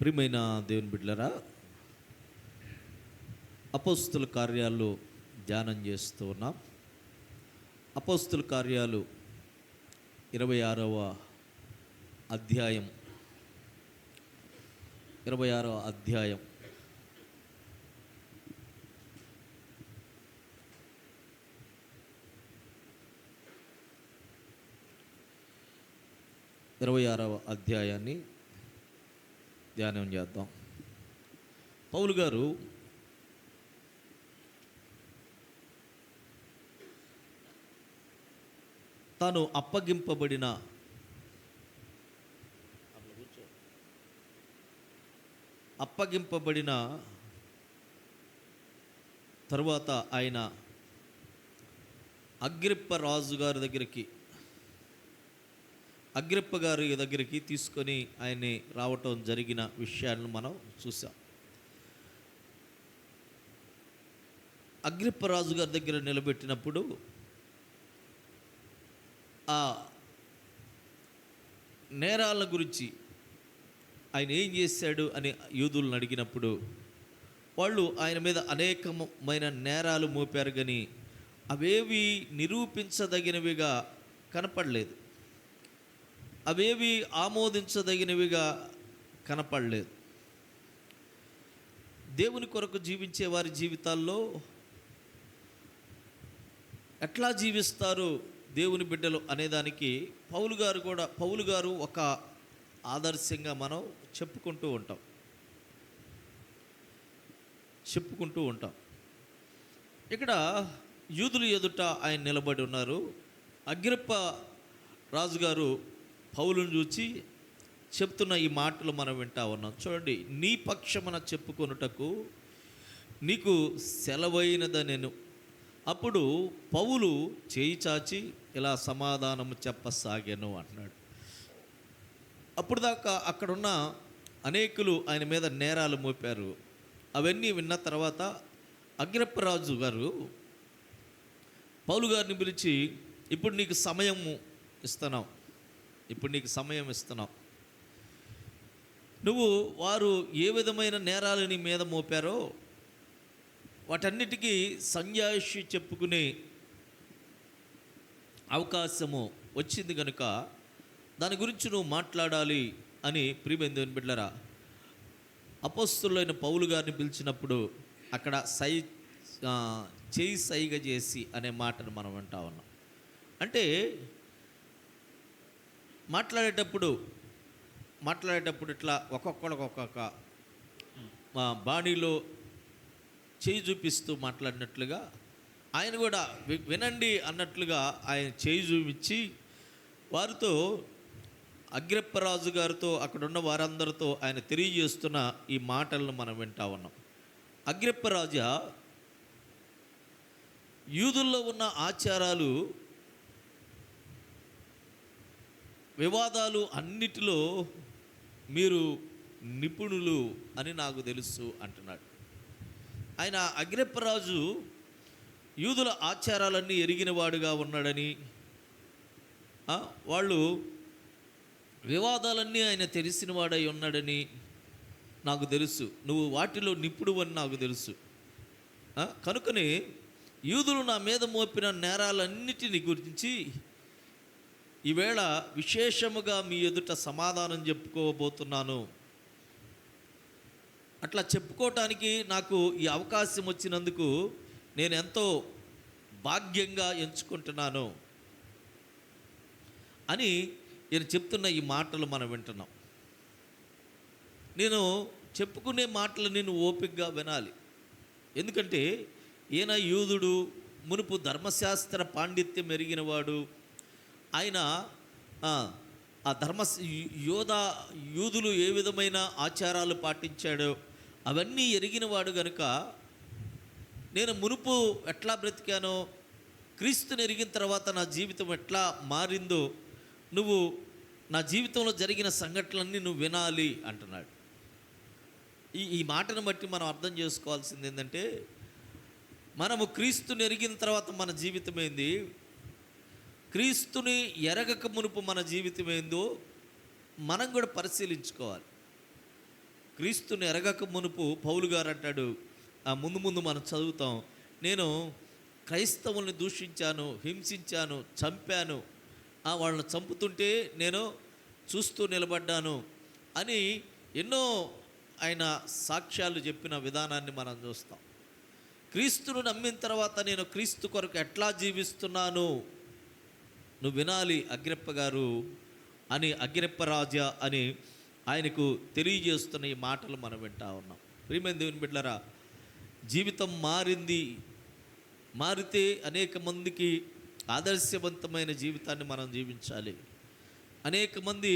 ప్రియమైన దేవుని బిడ్డలారా, అపోస్తుల కార్యాలు ధ్యానం చేస్తూ ఉన్నాం. అపోస్తుల కార్యాలు 26వ అధ్యాయం 26వ అధ్యాయం అధ్యాయాన్ని ధ్యానం చేద్దాం. పౌలు గారు తాను అప్పగింపబడిన తరువాత ఆయన అగ్రిప్ప గారి దగ్గరికి తీసుకొని ఆయన్ని రావటం జరిగిన విషయాలను మనం చూసాం. అగ్రిప్ప రాజు గారి దగ్గర నిలబెట్టినప్పుడు ఆ నేరాల గురించి ఆయన ఏం చేశాడు అని యూదులను అడిగినప్పుడు వాళ్ళు ఆయన మీద అనేకమైన నేరాలు మోపారు, కానీ అవేవి నిరూపించదగినవిగా కనపడలేదు, అవేవి ఆమోదించదగినవిగా కనపడలేదు. దేవుని కొరకు జీవించే వారి జీవితాల్లో ఎట్లా జీవిస్తారు దేవుని బిడ్డలు అనేదానికి పౌలు గారు ఒక ఆదర్శంగా మనం చెప్పుకుంటూ ఉంటాం. ఇక్కడ యూదులు ఎదుట ఆయన నిలబడి ఉన్నారు. అగ్రిప్ప రాజుగారు పౌలును చూచి చెప్తున్న ఈ మాటలు మనం వింటా ఉన్నాం. చూడండి, నీ పక్షమున చెప్పుకొనుటకు నీకు సెలవైనదనెను. అప్పుడు పౌలు చేయి చాచి ఇలా సమాధానము చెప్పసాగాను అంటున్నాడు. అప్పుడు దాకా అక్కడున్న అనేకులు ఆయన మీద నేరాలు మోపారు. అవన్నీ విన్న తర్వాత అగ్రిప్పరాజు గారు పౌలు గారిని పిలిచి, ఇప్పుడు నీకు సమయం ఇస్తున్నాం, నువ్వు వారు ఏ విధమైన నేరాలు నీ మీద మోపారో వాటన్నిటికీ సంజాయిషి చెప్పుకునే అవకాశము వచ్చింది కనుక దాని గురించి నువ్వు మాట్లాడాలి అని ప్రియమైన దేవుని బిడ్డలారా, అపోస్తులైన పౌలు గారిని పిలిచినప్పుడు అక్కడ చేయి సైగ చేసి అనే మాటను మనం వింటా ఉన్నాం. అంటే మాట్లాడేటప్పుడు ఇట్లా ఒక్కొక్క బాడీలో చేయి చూపిస్తూ మాట్లాడినట్లుగా ఆయన కూడా వినండి అన్నట్లుగా ఆయన చేయి చూపించి వారితో, అగ్రిప్పరాజు గారితో, అక్కడున్న వారందరితో ఆయన తెలియజేస్తున్న ఈ మాటలను మనం వింటా ఉన్నాం. అగ్రిప్పరాజా, యూదుల్లో ఉన్న ఆచారాలు, వివాదాలు అన్నిటిలో మీరు నిపుణులు అని నాకు తెలుసు అంటున్నాడు. ఆయన అగ్రిప్పరాజు యూదుల ఆచారాలన్నీ ఎరిగినవాడుగా ఉన్నాడని, వాళ్ళు వివాదాలన్నీ ఆయన తెలిసినవాడై ఉన్నాడని నాకు తెలుసు, నువ్వు వాటిలో నిపుణుడు అని నాకు తెలుసు. కనుకనే యూదులు నా మీద మోపిన నేరాలన్నిటిని గురించి ఈవేళ విశేషముగా మీ ఎదుట సమాధానం చెప్పుకోబోతున్నాను. అట్లా చెప్పుకోవటానికి నాకు ఈ అవకాశం వచ్చినందుకు నేను ఎంతో భాగ్యంగా ఎంచుకుంటున్నాను అని నేను చెప్తున్న ఈ మాటలు మనం వింటున్నాం. నేను చెప్పుకునే మాటలు నేను ఓపికగా వినాలి. ఎందుకంటే ఈయన యూదుడు, మునుపు ధర్మశాస్త్ర పాండిత్యం ఎరిగినవాడు. ఆయన యూదులు ఏ విధమైన ఆచారాలు పాటించాడో అవన్నీ ఎరిగినవాడు గనుక, నేను మునుపు ఎట్లా బ్రతికానో, క్రీస్తుని ఎరిగిన తర్వాత నా జీవితం ఎట్లా మారిందో, నువ్వు నా జీవితంలో జరిగిన సంఘటనలన్నీ నువ్వు వినాలి అంటున్నాడు. ఈ మాటను బట్టి మనం అర్థం చేసుకోవాల్సింది ఏంటంటే, మనము క్రీస్తుని ఎరిగిన తర్వాత మన జీవితం ఏంది, క్రీస్తుని ఎరగక మునుపు మన జీవితం ఏందో మనం కూడా పరిశీలించుకోవాలి. క్రీస్తుని ఎరగక మునుపు పౌలు గారు అంటాడు, ఆ ముందు ముందు మనం చదువుతాం, నేను క్రైస్తవుల్ని దూషించాను, హింసించాను, చంపాను, వాళ్ళని చంపుతుంటే నేను చూస్తూ నిలబడ్డాను అని ఎన్నో ఆయన సాక్ష్యాలు చెప్పిన విధానాన్ని మనం చూస్తాం. క్రీస్తును నమ్మిన తర్వాత నేను క్రీస్తు కొరకు ఎట్లా జీవిస్తున్నాను నువ్వు వినాలి అగ్రిప్ప గారు అని, అగ్రిప్ప రాజా అని ఆయనకు తెలియజేస్తున్న ఈ మాటలు మనం వింటా ఉన్నాం. ప్రియమైన దేవుని బిడ్డలారా, జీవితం మారితే అనేక మందికి ఆదర్శవంతమైన జీవితాన్ని మనం జీవించాలి. అనేక మంది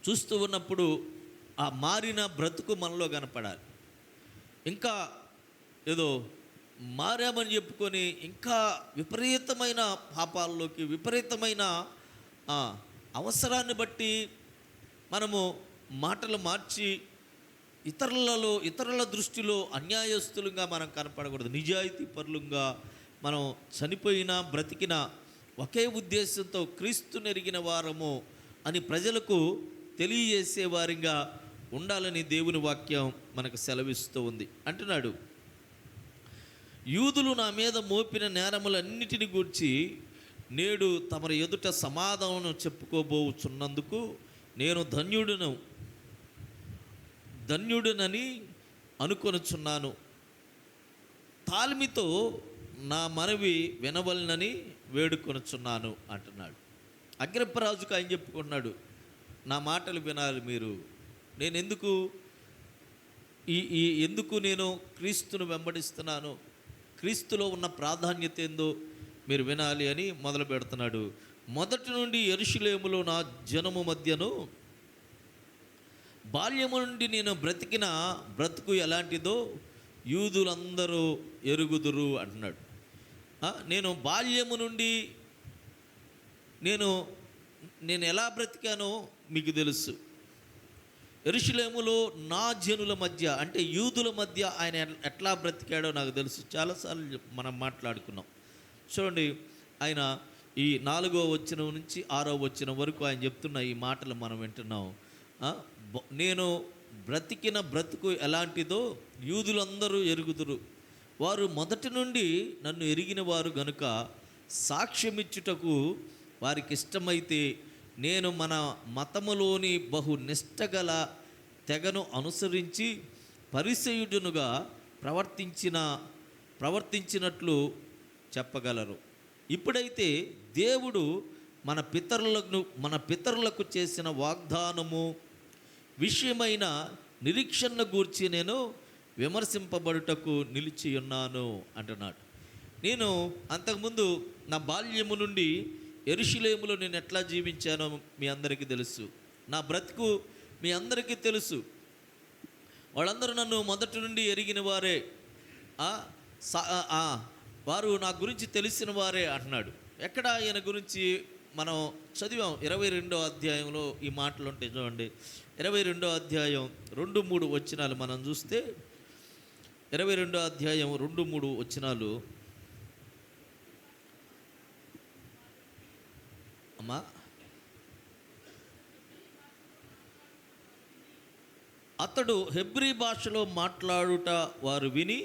చూస్తూ ఉన్నప్పుడు ఆ మారిన బ్రతుకు మనలో కనపడాలి. ఇంకా ఏదో మారామని చెప్పుకొని ఇంకా విపరీతమైన పాపాల్లోకి, విపరీతమైన అవసరాన్ని బట్టి మనము మాటలు మార్చి ఇతరుల దృష్టిలో అన్యాయస్తులుగా మనం కనపడకూడదు. నిజాయితీ పరులుగా మనం చనిపోయినా బ్రతికిన ఒకే ఉద్దేశంతో క్రీస్తుని ఎరిగిన వారము అని ప్రజలకు తెలియజేసే వారిగా ఉండాలని దేవుని వాక్యం మనకు సెలవిస్తూ ఉంది. అంటున్నాడు, యూదులు నా మీద మోపిన నేరములన్నిటిని గూర్చి నేడు తమరి ఎదుట సమాధానం చెప్పుకోబోచున్నందుకు నేను ధన్యుడనని అనుకొనుచున్నాను. తాల్మితో నా మనవి వినవలనని వేడుకొనుచున్నాను అంటున్నాడు. అగ్రిప్పరాజుకు ఆయన చెప్పుకున్నాడు, నా మాటలు వినాలి మీరు. నేను ఎందుకు నేను క్రీస్తును వెంబడిస్తున్నాను, క్రీస్తులో ఉన్న ప్రాధాన్యత ఏందో మీరు వినాలి అని మొదలు పెడుతున్నాడు. మొదటి నుండి యెరూషలేములో నా జనము మధ్యను బాల్యము నుండి నేను బ్రతికిన బ్రతుకు ఎలాంటిదో యూదులందరూ ఎరుగుదురు అంటున్నాడు. నేను బాల్యము నుండి నేను ఎలా బ్రతికానో మీకు తెలుసు. యెరూషలేములో నా జనుల మధ్య అంటే యూదుల మధ్య ఆయన ఎట్లా బ్రతికాడో నాకు తెలుసు. చాలాసార్లు మనం మాట్లాడుకున్నాం. చూడండి, ఆయన ఈ 4వ వచనం నుంచి 6వ వచనం వరకు ఆయన చెప్తున్న ఈ మాటలు మనం వింటున్నాం. నేను బ్రతికిన బ్రతుకు ఎలాంటిదో యూదులందరూ ఎరుగుదురు, వారు మొదటి నుండి నన్ను ఎరిగిన వారు గనుక సాక్ష్యమిచ్చుటకు వారికి ఇష్టమైతే నేను మన మతములోని బహు నిష్టగల తెగను అనుసరించి పరిసయుడునుగా ప్రవర్తించినట్లు ఇప్పుడైతే దేవుడు మన పితరులకు చేసిన వాగ్దానము విషయమైన నిరీక్షణ గూర్చి నేను విమర్శింపబడుటకు నిలిచి ఉన్నాను అంటున్నాడు. నేను అంతకుముందు నా బాల్యము నుండి యెరూషలేములో నేను ఎట్లా జీవించానో మీ అందరికీ తెలుసు. నా బ్రతుకు మీ అందరికీ తెలుసు. వాళ్ళందరూ నన్ను మొదటి నుండి ఎరిగిన వారే, వారు నా గురించి తెలిసిన వారే అంటున్నాడు. ఎక్కడ ఈయన గురించి మనం చదివాం 22వ అధ్యాయంలో ఈ మాటలు ఉంటాయి. చూడండి, 22వ అధ్యాయం 2-3 వచనాలు మనం చూస్తే, 22వ అధ్యాయం 2-3 వచనాలు. అమ్మా, అతడు హెబ్రీ భాషలో మాట్లాడుట వారు విని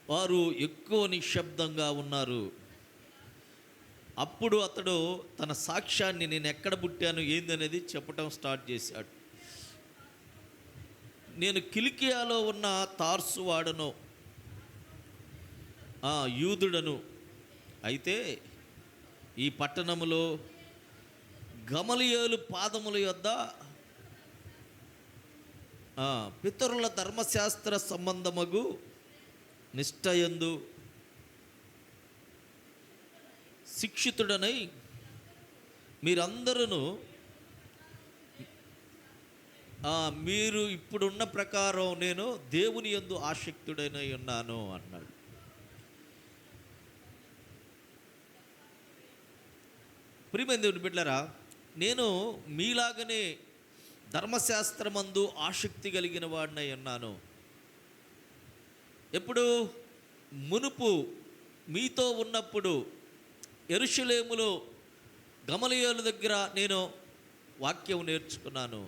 వారు ఎక్కువ నిశ్శబ్దంగా ఉన్నారు. అప్పుడు అతడు తన సాక్ష్యాన్ని, నేను ఎక్కడ పుట్టాను ఏందనేది చెప్పటం స్టార్ట్ చేశాడు. నేను కిలికియాలో ఉన్న తార్సు వాడను, యూదుడను. అయితే ఈ పట్టణములో గమలియేలు పాదముల యొద్ద పితరుల ధర్మశాస్త్ర సంబంధమగు నిష్టయందు శిక్షితుడనై మీరందరూ మీరు ఇప్పుడున్న ప్రకారం నేను దేవుని యందు ఆసక్తుడైన ఉన్నాను అన్నాడు. ప్రియమైన దేవుని బిడ్డలారా, నేను మీలాగనే ధర్మశాస్త్రమందు ఆసక్తి కలిగిన వాడినై ఉన్నాను. ఎప్పుడు మునుపు మీతో ఉన్నప్పుడు యెరూషలేములో గమలియేలు దగ్గర నేను వాక్యం నేర్చుకున్నాను.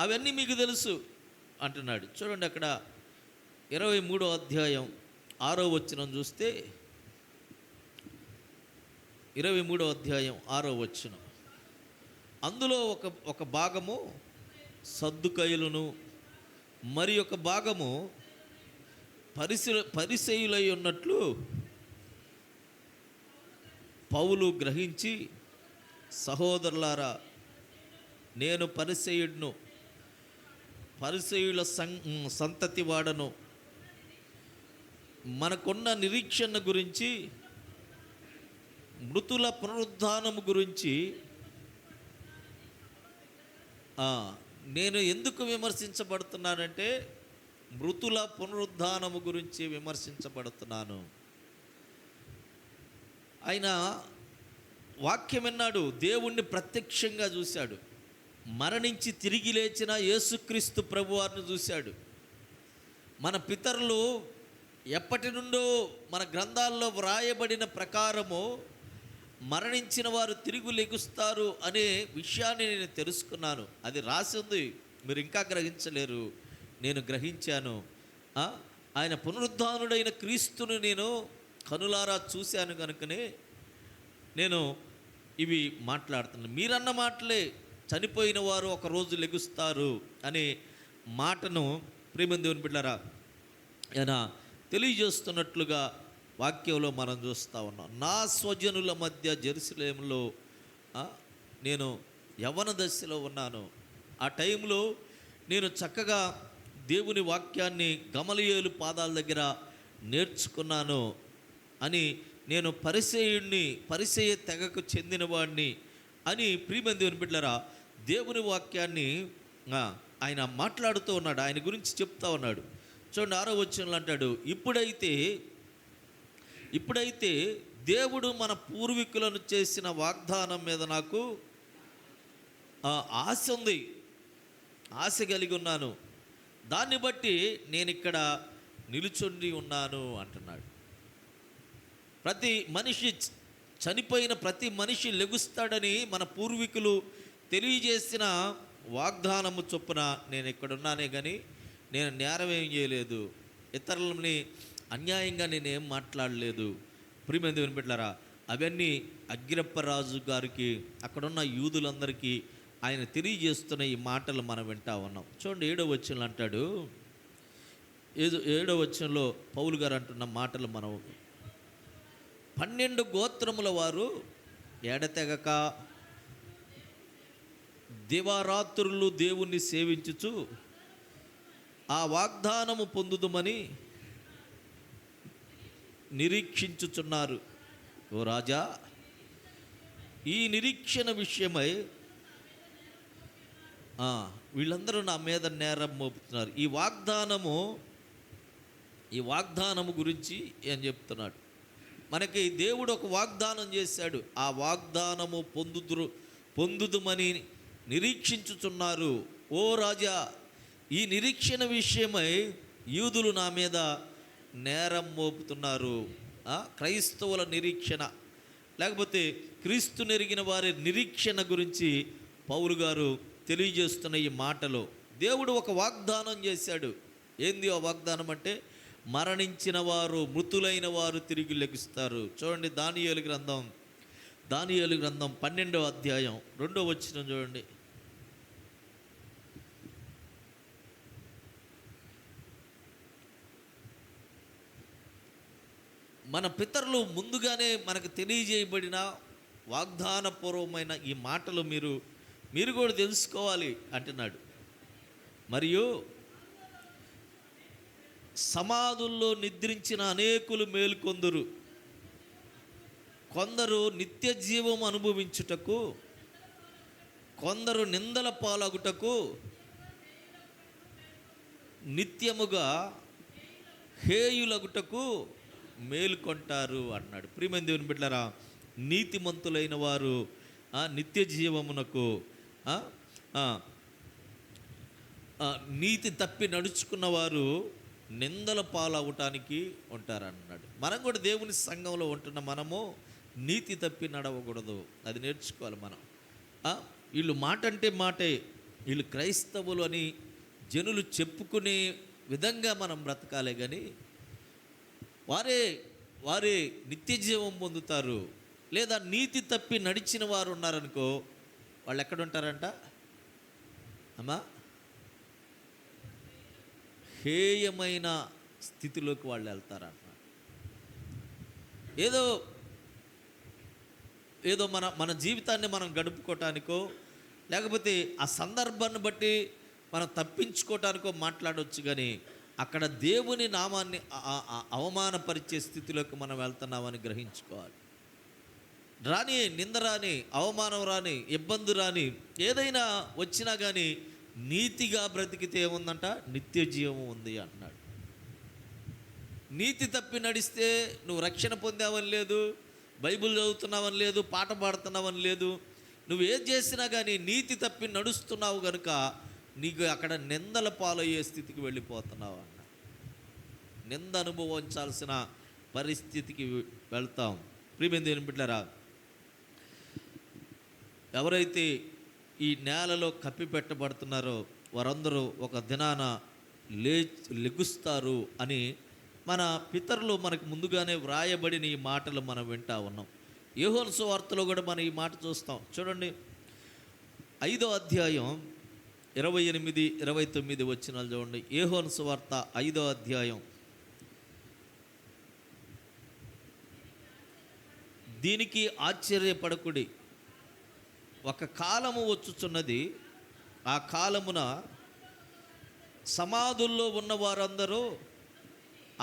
అవన్నీ మీకు తెలుసు అంటున్నాడు. చూడండి అక్కడ 23వ అధ్యాయం 6వ వచనం చూస్తే, 23వ అధ్యాయం 6వ వచనం, అందులో ఒక భాగము సద్దుకయ్యులను మరి ఒక భాగము పరిసయ్యులై ఉన్నట్లు పౌలు గ్రహించి, సహోదరులారా, నేను పరిసయ్యుడును, పరిసయ్యుల సంతతి వాడను, మనకున్న నిరీక్షణ గురించి, మృతుల పునరుద్ధానము గురించి నేను ఎందుకు విమర్శించబడుతున్నానంటే, మృతుల పునరుద్ధానము గురించి విమర్శించబడుతున్నాను. ఆయన వాక్యం విన్నాడు, దేవుణ్ణి ప్రత్యక్షంగా చూశాడు, మరణించి తిరిగి లేచిన యేసుక్రీస్తు ప్రభువారిని చూశాడు. మన పితరులు ఎప్పటి నుండో మన గ్రంథాల్లో వ్రాయబడిన ప్రకారము మరణించిన వారు తిరిగి లెగుస్తారు అనే విషయాన్ని నేను తెలుసుకున్నాను. అది రాసి ఉంది, మీరు ఇంకా గ్రహించలేరు, నేను గ్రహించాను. ఆయన పునరుద్ధానుడైన క్రీస్తుని నేను కనులారా చూశాను కనుకనే నేను ఇవి మాట్లాడుతున్నాను. మీరన్న మాటలే, చనిపోయిన వారు ఒకరోజు లెగుస్తారు అనే మాటను ప్రియమైన దేవుని బిడ్డలారా ఆయన తెలియజేస్తున్నట్లుగా వాక్యంలో మనం చూస్తూ ఉన్నాం. నా స్వజనుల మధ్య జెరూసలేములో నేను యవ్వన దశలో ఉన్నాను. ఆ టైంలో నేను చక్కగా దేవుని వాక్యాన్ని గమలీయేలు పాదాల దగ్గర నేర్చుకున్నాను అని, నేను పరిసయ్య తెగకు చెందినవాడిని అని ప్రియమైన దేవుని బిడ్డలారా దేవుని వాక్యాన్ని ఆయన మాట్లాడుతూ ఉన్నాడు, ఆయన గురించి చెప్తా ఉన్నాడు. చూడండి 6వ వచనంలో అంటాడు, ఇప్పుడైతే దేవుడు మన పూర్వీకులను చేసిన వాగ్దానం మీద నాకు ఆశ ఉంది, ఆశ కలిగి ఉన్నాను, దాన్ని బట్టి నేను ఇక్కడ నిలుచుండి ఉన్నాను అంటున్నాడు. ప్రతి మనిషి, చనిపోయిన ప్రతి మనిషి లెగుస్తాడని మన పూర్వీకులు తెలియజేసిన వాగ్దానము చొప్పున నేను ఇక్కడున్నానే కానీ నేను నేరం ఏం చేయలేదు, ఇతరులని అన్యాయంగా నేనేం మాట్లాడలేదు. ప్రియమైన దేవుని బిడ్డలారా, అవన్నీ అగ్రిప్పరాజు గారికి, అక్కడున్న యూదులందరికీ ఆయన తెలియజేస్తున్న ఈ మాటలు మనం వింటా ఉన్నాం. చూడండి 7వ వచనంలో అంటాడు, 7వ వచనంలో పౌలు గారు అంటున్న మాటలు మనం, 12 గోత్రముల వారు ఎడతెగక దివారాత్రులు దేవుణ్ణి సేవించుచు ఆ వాగ్దానము పొందుదుమని నిరీక్షించుచున్నారు. ఓ రాజా, ఈ నిరీక్షణ విషయమై వీళ్ళందరూ నా మీద నేరం మోపుతున్నారు. ఈ వాగ్దానము గురించి ఏం చెప్తున్నాడు, మనకి దేవుడు ఒక వాగ్దానం చేశాడు, ఆ వాగ్దానము పొందుదుమని నిరీక్షించుచున్నారు. ఓ రాజా, ఈ నిరీక్షణ విషయమై యూదులు నా మీద నేరం మోపుతున్నారు. క్రైస్తవుల నిరీక్షణ, లేకపోతే క్రీస్తు నెరిగిన వారి నిరీక్షణ గురించి పౌలు గారు తెలియజేస్తున్న ఈ మాటలో దేవుడు ఒక వాగ్దానం చేశాడు. ఏంది ఆ వాగ్దానం అంటే, మరణించిన వారు, మృతులైన వారు తిరిగి లెగుస్తారు. చూడండి దానియేలు గ్రంథం 12వ అధ్యాయం 2వ వచనం చూడండి. మన పితరులు ముందుగానే మనకు తెలియజేయబడిన వాగ్దానపూర్వమైన ఈ మాటలు మీరు కూడా తెలుసుకోవాలి అంటున్నాడు. మరియు సమాధుల్లో నిద్రించిన అనేకులు మేల్కొందురు, కొందరు నిత్య జీవం అనుభవించుటకు, కొందరు నిందల పాలగుటకు నిత్యముగా హేయులగుటకు మేలుకొంటారు అన్నాడు. ప్రియమైన దేవుని బిడ్డలారా, నీతిమంతులైన వారు నిత్య జీవమునకు, నీతి తప్పి నడుచుకున్న వారు నిందల పాలవటానికి ఉంటారన్నాడు. మనం కూడా దేవుని సంఘంలో ఉంటున్న మనము నీతి తప్పి నడవకూడదు, అది నేర్చుకోవాలి మనం. వీళ్ళు మాట అంటే మాటే, వీళ్ళు క్రైస్తవులు అని జనులు చెప్పుకునే విధంగా మనం బ్రతకాలే కానీ వారే నిత్య జీవం పొందుతారు. లేదా నీతి తప్పి నడిచిన వారు ఉన్నారనుకో, వాళ్ళు ఎక్కడుంటారంట అమ్మా? హేయమైన స్థితిలోకి వాళ్ళు వెళ్తారంట. ఏదో మన జీవితాన్ని మనం గడుపుకోవటానికో, లేకపోతే ఆ సందర్భాన్ని బట్టి మనం తప్పించుకోవటానికో మాట్లాడవచ్చు, కానీ అక్కడ దేవుని నామాన్ని అవమానపరిచే స్థితిలోకి మనం వెళ్తున్నామని గ్రహించుకోవాలి. నింద రాని, అవమానం రాని, ఇబ్బంది రాని, ఏదైనా వచ్చినా కానీ నీతిగా బ్రతికితే ఏముందంట? నిత్య జీవం ఉంది అన్నాడు. నీతి తప్పి నడిస్తే నువ్వు రక్షణ పొందావని లేదు, బైబిల్ చదువుతున్నావని లేదు, పాట పాడుతున్నావని లేదు. నువ్వు ఏది చేసినా కానీ నీతి తప్పి నడుస్తున్నావు కనుక నీకు అక్కడ నిందల పాలయ్యే స్థితికి వెళ్ళిపోతున్నావు అన్న. నింద అనుభవించాల్సిన పరిస్థితికి వెళ్తాం. ప్రియమైన దేవుని బిడ్డలారా, ఎవరైతే ఈ నేలలో కప్పిపెట్టబడుతున్నారో వారందరూ ఒక దినాన లెగుస్తారు అని మన పితరులు మనకు ముందుగానే వ్రాయబడిన ఈ మాటలు మనం వింటా ఉన్నాం. యోహాను సువార్తలో కూడా మనం ఈ మాట చూస్తాం. చూడండి, 5వ అధ్యాయం 28, 29 వచనాలు చూడండి. యోహాను సువార్త 5వ అధ్యాయం. దీనికి ఆశ్చర్యపడకుడి, ఒక కాలము వచ్చుచున్నది, ఆ కాలమున సమాధుల్లో ఉన్న వారందరూ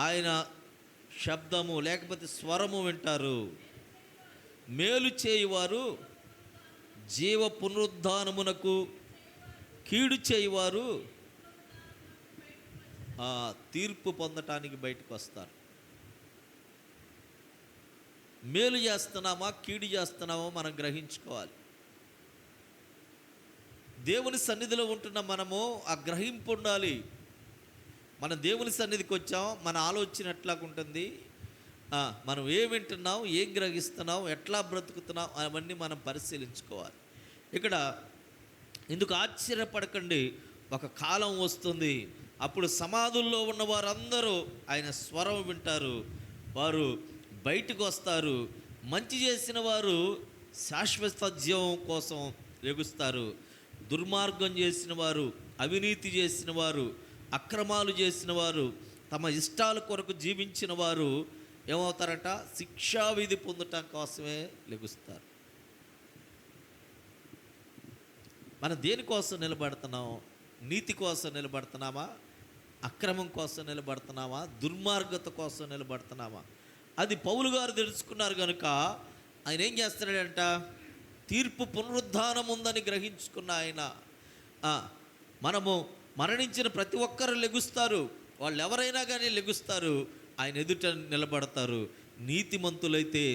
ఆయన శబ్దము లేకపోతే స్వరము వింటారు. మేలు చేయువారు జీవ పునరుద్ధానమునకు, కీడు చేయువారు తీర్పు పొందటానికి బయటకు వస్తారు. మేలు చేస్తున్నామా కీడు చేస్తున్నామా మనం గ్రహించుకోవాలి. దేవుని సన్నిధిలో ఉంటున్న మనము ఆ గ్రహింపు ఉండాలి. మనం దేవుని సన్నిధికి వచ్చాం, మన ఆలోచన ఎట్లాగుంటుంది, మనం ఏం వింటున్నాం, ఏం గ్రహిస్తున్నాం, ఎట్లా బ్రతుకుతున్నాం అవన్నీ మనం పరిశీలించుకోవాలి. ఇక్కడ ఎందుకు ఆశ్చర్యపడకండి, ఒక కాలం వస్తుంది, అప్పుడు సమాధుల్లో ఉన్న వారందరూ ఆయన స్వరం వింటారు, వారు బయటకు వస్తారు. మంచి చేసిన వారు శాశ్వత జీవం కోసం లెగుస్తారు. దుర్మార్గం చేసిన వారు, అవినీతి చేసిన వారు, అక్రమాలు చేసిన వారు, తమ ఇష్టాల కొరకు జీవించిన వారు ఏమవుతారంట? శిక్షావిధి పొందటం కోసమే లెగుస్తారు. మనం దేనికోసం నిలబడుతున్నాం? నీతి కోసం నిలబడుతున్నామా? అక్రమం కోసం నిలబడుతున్నామా? దుర్మార్గత కోసం నిలబడుతున్నామా? అది పౌలు గారు తెలుసుకున్నారు కనుక ఆయన ఏం చేస్తున్నాడంట? తీర్పు పునరుద్ధానం ఉందని గ్రహించుకున్న ఆయన, మనము మరణించిన ప్రతి ఒక్కరు లెగుస్తారు, వాళ్ళు ఎవరైనా కానీ లెగుస్తారు, ఆయన ఎదుట నిలబడతారు. నీతిమంతులైతే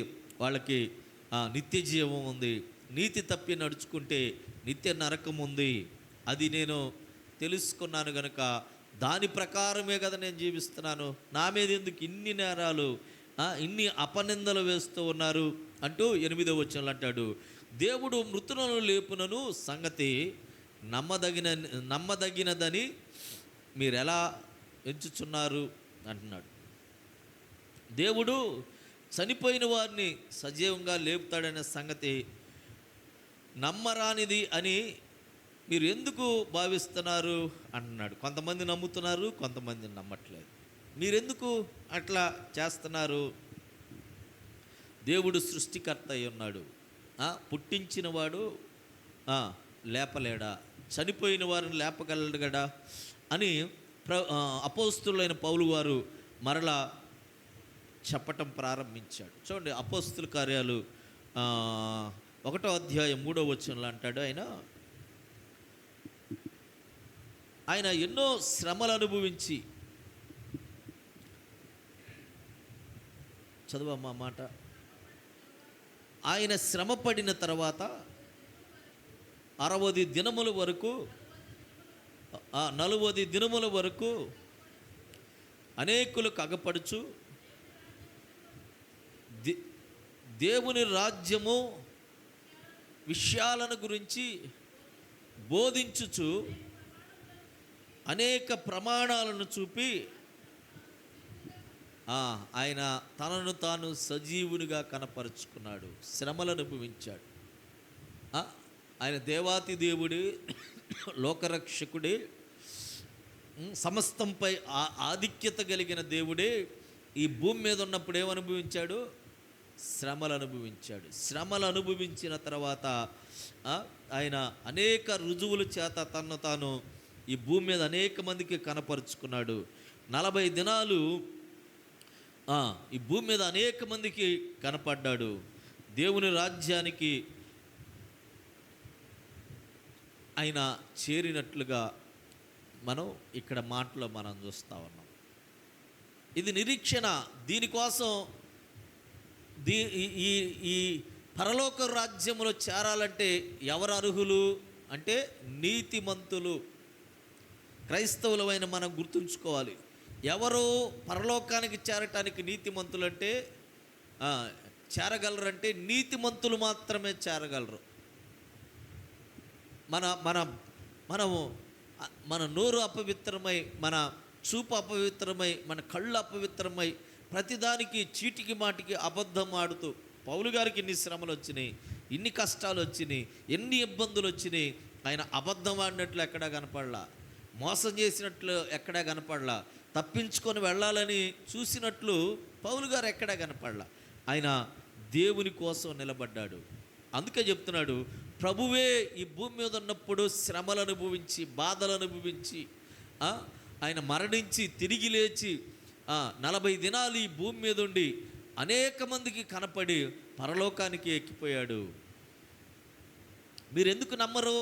వాళ్ళకి నిత్య జీవం ఉంది, నీతి తప్పి నడుచుకుంటే నిత్య నరకం ఉంది. అది నేను తెలుసుకున్నాను కనుక దాని ప్రకారమే కదా నేను జీవిస్తున్నాను. నా మీద ఎందుకు ఇన్ని నేరాలు, ఇన్ని అపనిందలు వేస్తూ ఉన్నారు అంటూ 8వ వచనంలో అంటాడు, దేవుడు మృతులను లేపునను సంగతి నమ్మదగినదని మీరు ఎలా ఎంచుచున్నారు అంటున్నాడు. దేవుడు చనిపోయిన వారిని సజీవంగా లేపుతాడనే సంగతి నమ్మరానిది అని మీరు ఎందుకు భావిస్తున్నారు అంటున్నాడు. కొంతమంది నమ్ముతున్నారు, కొంతమంది నమ్మట్లేదు. మీరెందుకు అట్లా చేస్తున్నారు? దేవుడు సృష్టికర్త అయి ఉన్నాడు, పుట్టించినవాడు లేపలేడా, చనిపోయిన వారిని లేపగలడు కదా అని అపోస్తులైన పౌలు వారు మరలా చెప్పటం ప్రారంభించాడు. చూడండి, అపోస్తుల కార్యాలు 1వ అధ్యాయం 3వ వచనంలో అంటాడు, ఆయన ఎన్నో శ్రమలు అనుభవించి, చదువమ్మా మాట, ఆయన శ్రమ పడిన తర్వాత 40 దినముల వరకు 40 దినముల వరకు అనేకులకు అగపడుచు దేవుని రాజ్యము విషయాలను గురించి బోధించుచు అనేక ప్రమాణాలను చూపి ఆయన తనను తాను సజీవునిగా కనపరుచుకున్నాడు, శ్రమలు అనుభవించాడు. ఆయన దేవాతి దేవుడే, లోకరక్షకుడే, సమస్తంపై ఆధిక్యత కలిగిన దేవుడే ఈ భూమి మీద ఉన్నప్పుడు ఏమనుభవించాడు? శ్రమలు అనుభవించాడు. శ్రమలు అనుభవించిన తర్వాత ఆయన అనేక రుజువుల చేత తనను తాను ఈ భూమి మీద అనేక మందికి కనపరుచుకున్నాడు. 40 దినాలు ఈ భూమి మీద అనేక మందికి కనపడ్డాడు. దేవుని రాజ్యానికి ఆయన చేరినట్లుగా మనం ఇక్కడ మాటలో మనం చూస్తూ ఉన్నాం. ఇది నిరీక్షణ. దీనికోసం ఈ పరలోక రాజ్యములో చేరాలంటే ఎవరు అర్హులు అంటే నీతిమంతులు. క్రైస్తవులమైన మనం గుర్తుంచుకోవాలి, ఎవరు పరలోకానికి చేరటానికి నీతిమంతులు అంటే చేరగలరంటే నీతిమంతులు మాత్రమే చేరగలరు. మనము మన నోరు అపవిత్రమై, మన చూపు అపవిత్రమై, మన కళ్ళు అపవిత్రమై, ప్రతిదానికి చీటికి మాటికి అబద్ధం ఆడుతూ పౌలు గారికి ఇన్ని శ్రమలు వచ్చినాయి, ఇన్ని కష్టాలు వచ్చినాయి, ఎన్ని ఇబ్బందులు వచ్చినాయి. ఆయన అబద్ధం ఆడినట్లు ఎక్కడా కనపడలా, మోసం చేసినట్లు ఎక్కడా కనపడలా, తప్పించుకొని వెళ్ళాలని చూసినట్లు పౌలు గారు ఎక్కడా కనపడలా. ఆయన దేవుని కోసం నిలబడ్డాడు. అందుకే చెప్తున్నాడు, ప్రభువే ఈ భూమి మీద ఉన్నప్పుడు శ్రమలు అనుభవించి, బాధలు అనుభవించి, ఆయన మరణించి తిరిగి లేచి 40 దినాలు ఈ భూమి మీద ఉండి అనేక మందికి కనపడి పరలోకానికి ఎక్కిపోయాడు. మీరు ఎందుకు నమ్మరు?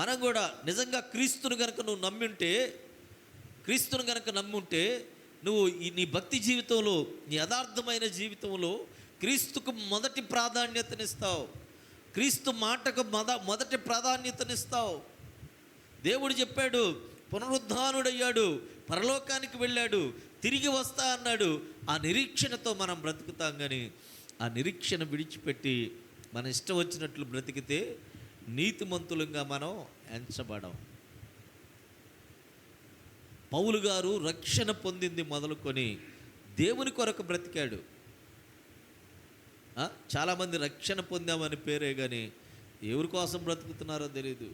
మనం కూడా నిజంగా క్రీస్తును కనుక నువ్వు నమ్ముంటే నువ్వు నీ భక్తి జీవితంలో, నీ యథార్థమైన జీవితంలో క్రీస్తుకు మొదటి ప్రాధాన్యతనిస్తావు, క్రీస్తు మాటకు మొదటి ప్రాధాన్యతనిస్తావు. దేవుడు చెప్పాడు, పునరుద్ధానుడయ్యాడు, పరలోకానికి వెళ్ళాడు, తిరిగి వస్తా అన్నాడు. ఆ నిరీక్షణతో మనం బ్రతుకుతాం. కానీ ఆ నిరీక్షణ విడిచిపెట్టి మన ఇష్టం వచ్చినట్లు బ్రతికితే నీతిమంతులుగా మనం ఎంచబడం. పౌలు గారు రక్షణ పొందింది మొదలుకొని దేవుని కొరకు బ్రతికాడు. చాలామంది రక్షణ పొందామని పేరే కానీ ఎవరి కోసం బ్రతుకుతున్నారో తెలియదు,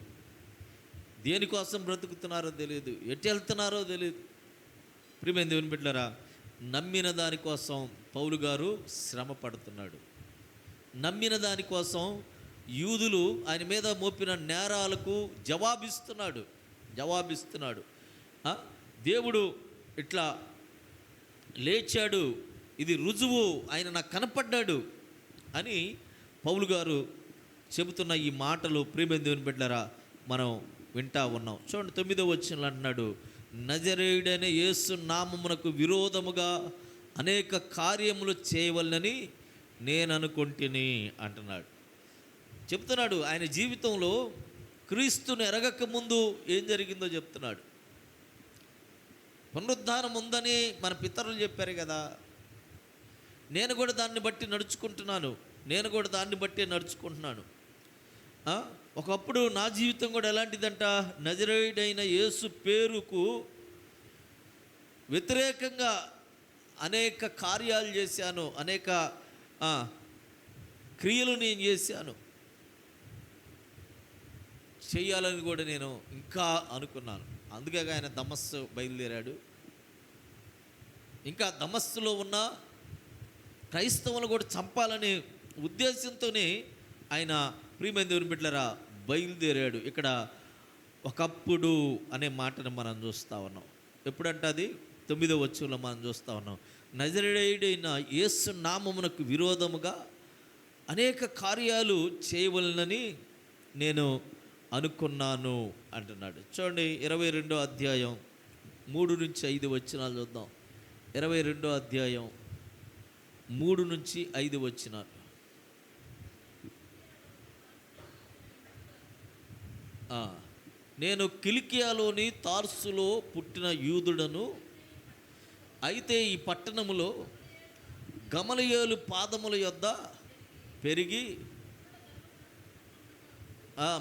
దేనికోసం బ్రతుకుతున్నారో తెలియదు, ఎటు వెళ్తున్నారో తెలియదు. ప్రియమైన దేవుని బిడ్డలారా, నమ్మిన దానికోసం పౌలు గారు శ్రమ పడుతున్నాడు. నమ్మిన దానికోసం యూదులు ఆయన మీద మోపిన నేరాలకు జవాబిస్తున్నాడు. దేవుడు ఇట్లా లేచాడు, ఇది రుజువు, ఆయన నాకు కనపడ్డాడు అని పౌలు గారు చెబుతున్న ఈ మాటలు ప్రియమైన దేవుని బిడ్డలారా మనం వింటా ఉన్నాం. చూడండి, 9వ వచనంలో అంటున్నాడు, నజరేయుడైన యేసు నామమునకు విరోధముగా అనేక కార్యములు చేయవలనని నేను అనుకుంటుని అంటున్నాడు. చెప్తున్నాడు ఆయన జీవితంలో క్రీస్తుని ఎరగక ముందు ఏం జరిగిందో చెప్తున్నాడు. పునరుద్ధానం ఉందని మన పితరులు చెప్పారు కదా, నేను కూడా దాన్ని బట్టి నడుచుకుంటున్నాను. ఒకప్పుడు నా జీవితం కూడా ఎలాంటిదంట, నజరేయుడైన యేసు పేరుకు వ్యతిరేకంగా అనేక కార్యాలు చేశాను, అనేక క్రియలు నేను చేయాలని కూడా నేను ఇంకా అనుకున్నాను. అందుకే ఆయన దమస్సు బయలుదేరాడు. ఇంకా దమస్సులో ఉన్న క్రైస్తవులు కూడా చంపాలనే ఉద్దేశంతోనే ఆయన ప్రియమైన దేవుని బిడ్డలారా బయలుదేరాడు. ఇక్కడ ఒకప్పుడు అనే మాటను మనం చూస్తూ ఉన్నాం. ఎప్పుడంటే అది 9వ వచనంలో మనం చూస్తూ ఉన్నాం. నజరేయుడైన యేసు నామమునకు విరోధముగా అనేక కార్యాలు చేయవలనని నేను అనుకున్నాను అంటున్నాడు. చూడండి, 22వ అధ్యాయం 3 నుంచి 5 వచనాలు చూద్దాం. 22వ అధ్యాయం 3 నుంచి 5 వచనాలు. నేను కిలికియాలోని తార్సులో పుట్టిన యూదుడను, అయితే ఈ పట్టణములో గమలియేలు పాదముల యొద్ద పెరిగి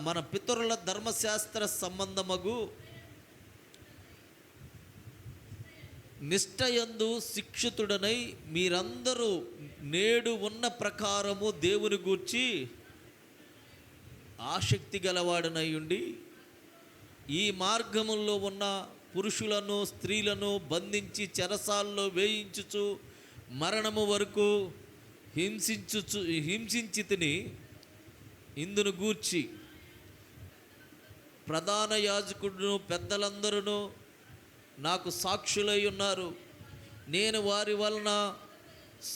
మన పితరుల ధర్మశాస్త్ర సంబంధమగు నిష్టయందు శిక్షితుడనై మీరందరూ నేడు ఉన్న ప్రకారము దేవుని గూర్చి ఆసక్తి గలవాడనై ఉండి ఈ మార్గములో ఉన్న పురుషులను స్త్రీలను బంధించి చెరసాల్లో వేయించుచు మరణము వరకు హింసించి తిని ఇందును గూర్చి ప్రధాన యాజకుడును పెద్దలందరూ నాకు సాక్షులై ఉన్నారు. నేను వారి వలన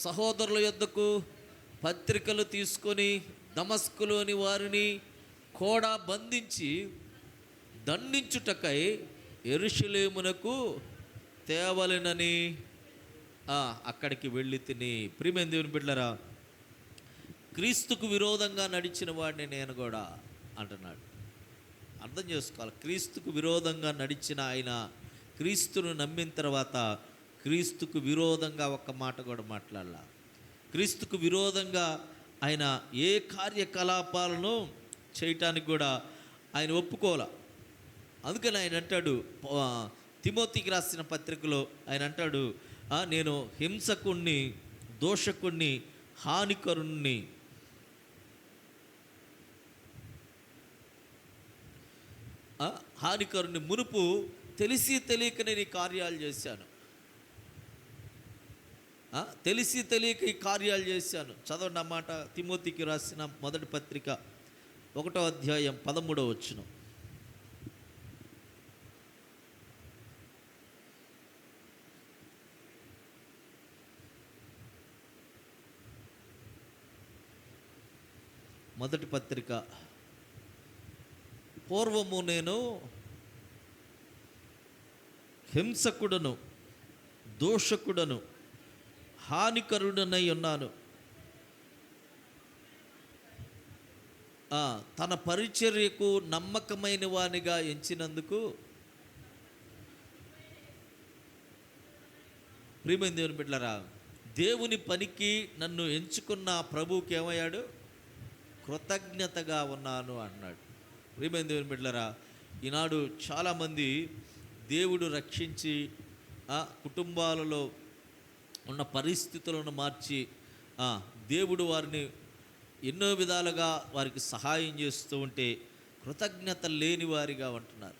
సహోదరుల యొద్దకు పత్రికలు తీసుకొని దమస్కులోని వారిని కూడా బంధించి దండించుటకై యెరూషలేమునకు తేవలెనని అక్కడికి వెళ్ళి తిని. ప్రియమైన దేవుని బిడ్డలారా, క్రీస్తుకు విరోధంగా నడిచిన వాడిని నేను కూడా అంటున్నాడు. అర్థం చేసుకోవాలి. క్రీస్తుకు విరోధంగా నడిచిన ఆయన క్రీస్తును నమ్మిన తర్వాత క్రీస్తుకు విరోధంగా ఒక్క మాట కూడా మాట్లాడాల. క్రీస్తుకు విరోధంగా ఆయన ఏ కార్యకలాపాలను చేయటానికి కూడా ఆయన ఒప్పుకోలే. అందుకని ఆయన అంటాడు, తిమోతికి రాసిన పత్రికలో ఆయన అంటాడు, నేను హింసకుణ్ణి, దోషకుణ్ణి, హానికరుణ్ణి, మునుపు తెలిసి తెలియక నేను ఈ కార్యాలు చేశాను. తెలిసి తెలియక ఈ కార్యాలు చేశాను. చదవండి అన్నమాట. తిమోతికి రాసిన మొదటి పత్రిక 1వ అధ్యాయం 13వ వచనం. మొదటి పత్రిక. పూర్వము నేను హింసకుడను, దోషకుడను, హానికరుడనై ఉన్నాను. తన పరిచర్యకు నమ్మకమైన వానిగా ఎంచినందుకు. ప్రియమైన దేవుని బిడ్డలారా, దేవుని పనికి నన్ను ఎంచుకున్న ప్రభువుకి ఏమయ్యాడు? కృతజ్ఞతగా ఉన్నాను అన్నాడు. ప్రియమైన దేవుని బిడ్డలారా, ఈనాడు చాలామంది దేవుడు రక్షించి కుటుంబాలలో ఉన్న పరిస్థితులను మార్చి దేవుడు వారిని ఎన్నో విధాలుగా వారికి సహాయం చేస్తూ ఉంటే కృతజ్ఞత లేని వారిగా ఉంటున్నారు.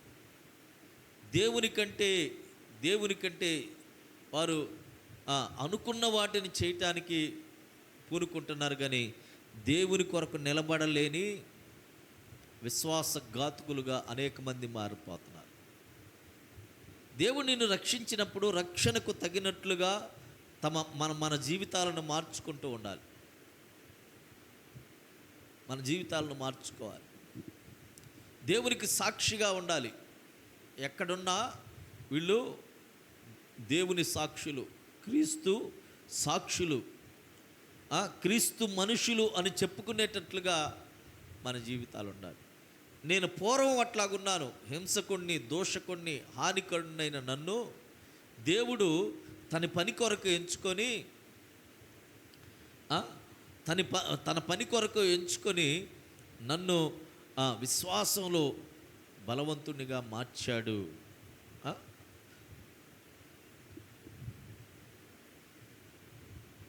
దేవుని కంటే వారు అనుకున్న వాటిని చేయటానికి పూనుకుంటున్నారు, కానీ దేవుని కొరకు నిలబడలేని విశ్వాసఘాతుకులుగా అనేక మంది మారిపోతున్నారు. దేవుడు నిన్ను రక్షించినప్పుడు రక్షణకు తగినట్లుగా మన జీవితాలను మార్చుకుంటూ ఉండాలి. మన జీవితాలను మార్చుకోవాలి. దేవునికి సాక్షిగా ఉండాలి. ఎక్కడున్నా వీళ్ళు దేవుని సాక్షులు, క్రీస్తు సాక్షులు, క్రీస్తు మనుషులు అని చెప్పుకునేటట్లుగా మన జీవితాలు ఉండాలి. నేను పూర్వం అట్లాగున్నాను, హింసకుణ్ణి, దోషకుణ్ణి, హానికరుణ్ణైన నన్ను దేవుడు తన పని కొరకు ఎంచుకొని తన పని కొరకు ఎంచుకొని నన్ను విశ్వాసంలో బలవంతునిగా మార్చాడు.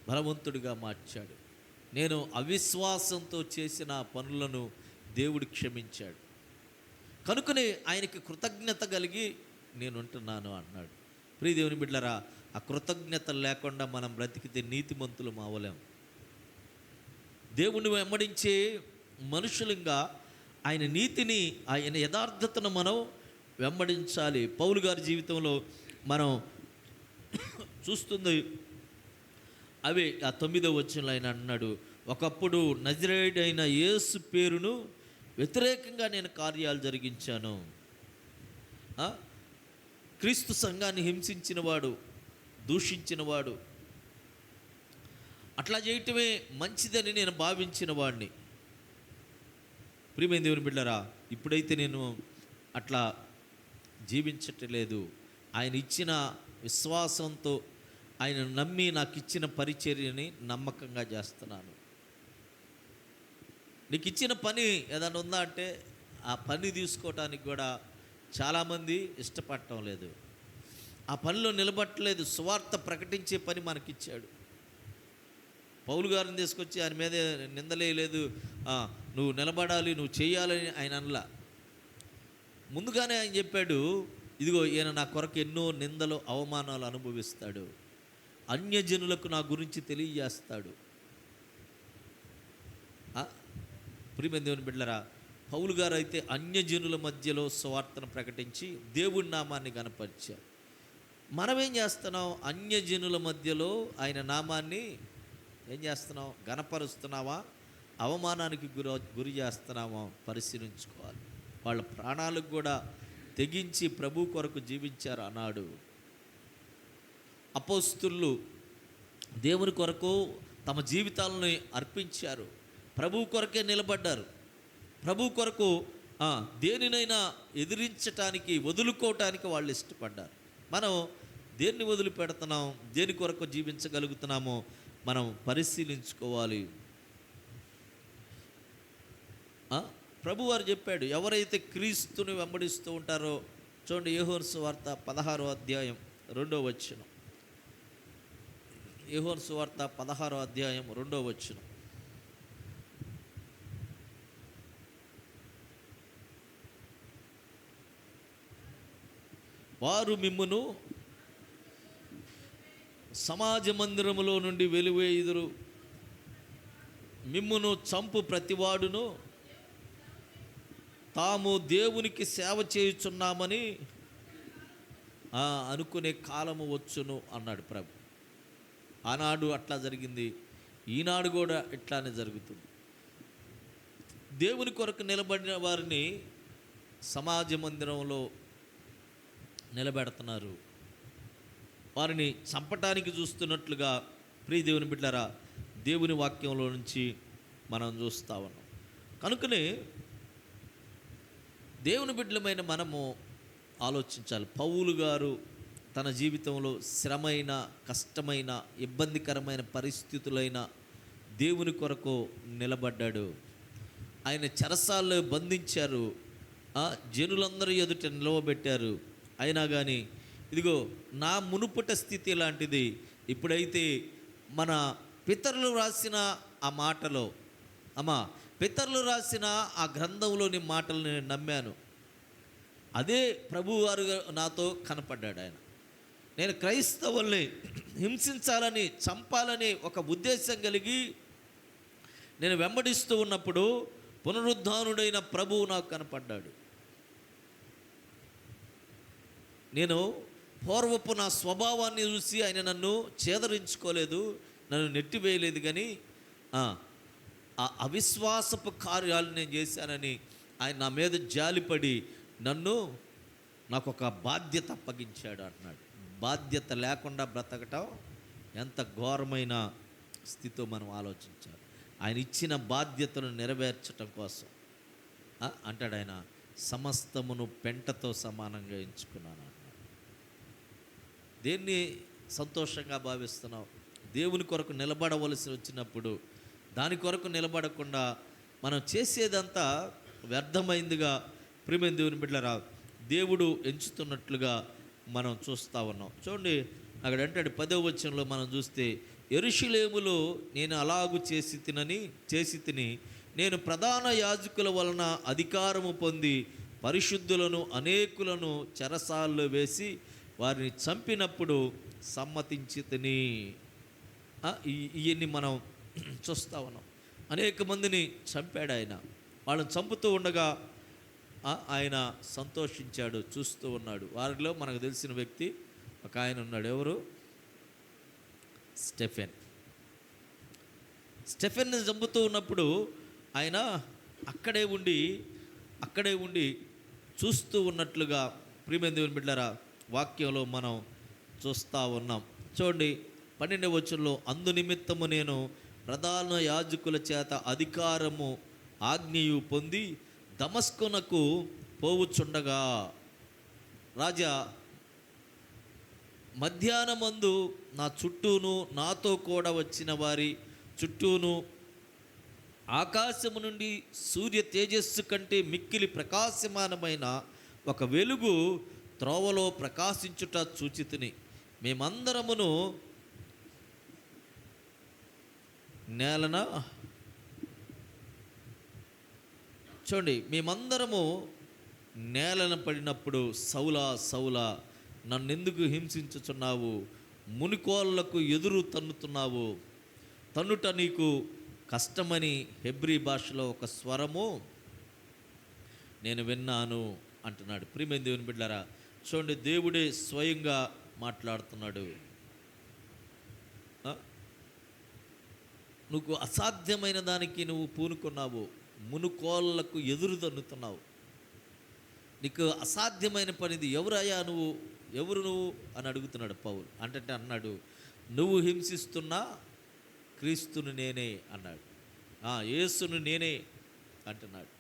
బలవంతుడిగా మార్చాడు. నేను అవిశ్వాసంతో చేసిన పనులను దేవుడు క్షమించాడు. కనుకనే ఆయనకి కృతజ్ఞత కలిగి నేను ఉంటున్నాను అన్నాడు. ప్రియ దేవుని బిడ్డలారా, ఆ కృతజ్ఞత లేకుండా మనం బ్రతికితే నీతిమంతులు అవ్వలేం. దేవుణ్ణి వెంబడించే మనుషులంగా ఆయన నీతిని, ఆయన యథార్థతను మనం వెంబడించాలి. పౌలు గారి జీవితంలో మనం చూస్తుంది అవే. ఆ 9వ వచనంలో ఆయన అన్నాడు, ఒకప్పుడు నజరేయుడైన యేసు పేరును వ్యతిరేకంగా నేను కార్యాలు జరిగించాను. క్రీస్తు సంఘాన్ని హింసించినవాడు, దూషించినవాడు, అట్లా చేయటమే మంచిదని నేను భావించిన వాడిని. ప్రియమైన దేవుని బిడ్డలారా, ఇప్పుడైతే నేను అట్లా జీవించట్లేదు. ఆయన ఇచ్చిన విశ్వాసంతో, ఆయన నమ్మి నాకు ఇచ్చిన పరిచర్యని నమ్మకంగా చేస్తున్నాను. నీకు ఇచ్చిన పని ఏదైనా ఉందా అంటే ఆ పని తీసుకోవటానికి కూడా చాలామంది ఇష్టపడటం లేదు, ఆ పనిలో నిలబట్టలేదు. సువార్త ప్రకటించే పని మనకిచ్చాడు. పౌలు గారిని తీసుకొచ్చి ఆయన మీద నిందలేదు, నువ్వు నిలబడాలి, నువ్వు చేయాలని ఆయన అనలా. ముందుగానే ఆయన చెప్పాడు, ఇదిగో ఈయన నా కొరకు ఎన్నో నిందలు అవమానాలు అనుభవిస్తాడు, అన్యజనులకు నా గురించి తెలియజేస్తాడు. ప్రియమైన దేవుని బిడ్డలారా, పౌలు గారు అయితే అన్యజనుల మధ్యలో సువార్తను ప్రకటించి దేవుడి నామాన్ని గణపరిచారు. మనమేం చేస్తున్నాం? అన్యజనుల మధ్యలో ఆయన నామాన్ని ఏం చేస్తున్నాం? గణపరుస్తున్నావా? అవమానానికి గురి చేస్తున్నామో పరిశీలించుకోవాలి. వాళ్ళ ప్రాణాలకు కూడా తెగించి ప్రభు కొరకు జీవించారు అన్నాడు. అపోస్తులు దేవుని కొరకు తమ జీవితాలను అర్పించారు, ప్రభు కొరకే నిలబడ్డారు. ప్రభు కొరకు దేనినైనా ఎదిరించటానికి, వదులుకోవటానికి వాళ్ళు ఇష్టపడ్డారు. మనం దేన్ని వదిలిపెడుతున్నాం, దేని కొరకు జీవించగలుగుతున్నామో మనం పరిశీలించుకోవాలి. ప్రభువారు చెప్పాడు, ఎవరైతే క్రీస్తుని వెంబడిస్తూ ఉంటారో, చూడండి యోహాను సువార్త 16వ అధ్యాయం 2వ వచనం. యోహాను సువార్త 16వ అధ్యాయం 2వ వచనం. వారు మిమ్మును సమాజ మందిరములో నుండి వెలివేయుదురు, మిమ్మును చంపు ప్రతివాడును తాము దేవునికి సేవ చేయుచున్నామని అనుకునే కాలము వచ్చును అన్నాడు ప్రభు. ఆనాడు అట్లా జరిగింది, ఈనాడు కూడా ఇట్లానే జరుగుతుంది. దేవుని కొరకు నిలబడిన వారిని సమాజ మందిరంలో నిలబెడుతున్నారు, వారిని చంపటానికి చూస్తున్నట్లుగా ప్రియ దేవుని బిడ్డలారా దేవుని వాక్యంలో నుంచి మనం చూస్తూ ఉన్నాం. కనుకనే దేవుని బిడ్డలమైన మనము ఆలోచించాలి. పౌలు గారు తన జీవితంలో శ్రమైన, కష్టమైన, ఇబ్బందికరమైన పరిస్థితులైన దేవుని కొరకు నిలబడ్డాడు. ఆయన చెరసాల్లో బంధించారు, జనులందరూ ఎదుట నిలవబెట్టారు. అయినా కానీ ఇదిగో నా మునుపట స్థితి లాంటిది, ఇప్పుడైతే మన పితరులు రాసిన ఆ మాటలో పితరులు రాసిన ఆ గ్రంథంలోని మాటలు నేను నమ్మాను. అదే ప్రభువారు నాతో కనపడ్డాడు. ఆయన నేను క్రైస్తవుల్ని హింసించాలని, చంపాలని ఒక ఉద్దేశం కలిగి నేను వెంబడిస్తూ ఉన్నప్పుడు పునరుద్ధానుడైన ప్రభువు నాకు కనపడ్డాడు. నేను పూర్వపు నా స్వభావాన్ని చూసి ఆయన నన్ను చేదరించుకోలేదు, నన్ను నెట్టివేయలేదు. కానీ ఆ అవిశ్వాసపు కార్యాలు నేను చేశానని ఆయన నా మీద జాలిపడి నాకు ఒక బాధ్యత అప్పగించాడు అంటున్నాడు. బాధ్యత లేకుండా బ్రతకటం ఎంత ఘోరమైన స్థితితో మనం ఆలోచించాలి. ఆయన ఇచ్చిన బాధ్యతను నెరవేర్చటం కోసం అంటాడు ఆయన, సమస్తమును పెంటతో సమానంగా ఎంచుకున్నాను అన్నాడు. దేన్ని సంతోషంగా భావిస్తున్నావు? దేవుని కొరకు నిలబడవలసి వచ్చినప్పుడు దాని కొరకు నిలబడకుండా మనం చేసేదంతా వ్యర్థమైందిగా ప్రియమైన దేవుని బిడ్డలారా దేవుడు ఎంచుతున్నట్లుగా మనం చూస్తూ ఉన్నాం. చూడండి అక్కడ అంటాడు 10వ వచనంలో మనం చూస్తే, యెరూషలేములో నేను అలాగు చేసి తిని నేను ప్రధాన యాజకుల వలన అధికారము పొంది పరిశుద్ధులను అనేకులను చెరసాల్లో వేసి వారిని చంపినప్పుడు సమ్మతించి తిని. ఇవన్నీ మనం చూస్తూ ఉన్నాం. అనేక మందిని చంపాడు ఆయన. వాళ్ళని చంపుతూ ఉండగా ఆయన సంతోషించాడు, చూస్తూ ఉన్నాడు. వారిలో మనకు తెలిసిన వ్యక్తి ఒక ఆయన ఉన్నాడు. ఎవరు? స్టెఫెన్ని చంపుతూ ఉన్నప్పుడు ఆయన అక్కడే ఉండి చూస్తూ ఉన్నట్లుగా ప్రియమైన దేవుని బిడ్డలారా వాక్యంలో మనం చూస్తూ ఉన్నాం. చూడండి 12వ వచనంలో, అందు నిమిత్తము నేను ప్రధాన యాజకుల చేత అధికారము ఆజ్ఞయు పొంది దమస్కునకు పోవుచుండగా, రాజా మధ్యాహ్నమందు నా చుట్టూను నాతో కూడా వచ్చిన వారి చుట్టూను ఆకాశము నుండి సూర్య తేజస్సు కంటే మిక్కిలి ప్రకాశమానమైన ఒక వెలుగు త్రోవలో ప్రకాశించుట చూచితిని. మేమందరమును నేలన చూడండి, మేమందరము నేలన పడినప్పుడు సౌలా సౌలా నన్నెందుకు హింసించుచున్నావు, మునికోళ్లకు ఎదురు తన్నుతున్నావు, తన్నుట నీకు కష్టమని హెబ్రీ భాషలో ఒక స్వరము నేను విన్నాను అంటున్నాడు. ప్రియమైన దేవుని బిడ్డలారా, చూడండి, దేవుడే స్వయంగా మాట్లాడుతున్నాడు. నువ్వు అసాధ్యమైన దానికి నువ్వు పూనుకున్నావు, మునుకోళ్లకు ఎదురు తన్నుతున్నావు. నీకు అసాధ్యమైన పనిది ఎవరయ్యా నువ్వు, ఎవరు నువ్వు అని అడుగుతున్నాడు పౌలు. అంటే అన్నాడు, నువ్వు హింసిస్తున్నా క్రీస్తును నేనే అన్నాడు. యేసును నేనే అంటున్నాడు.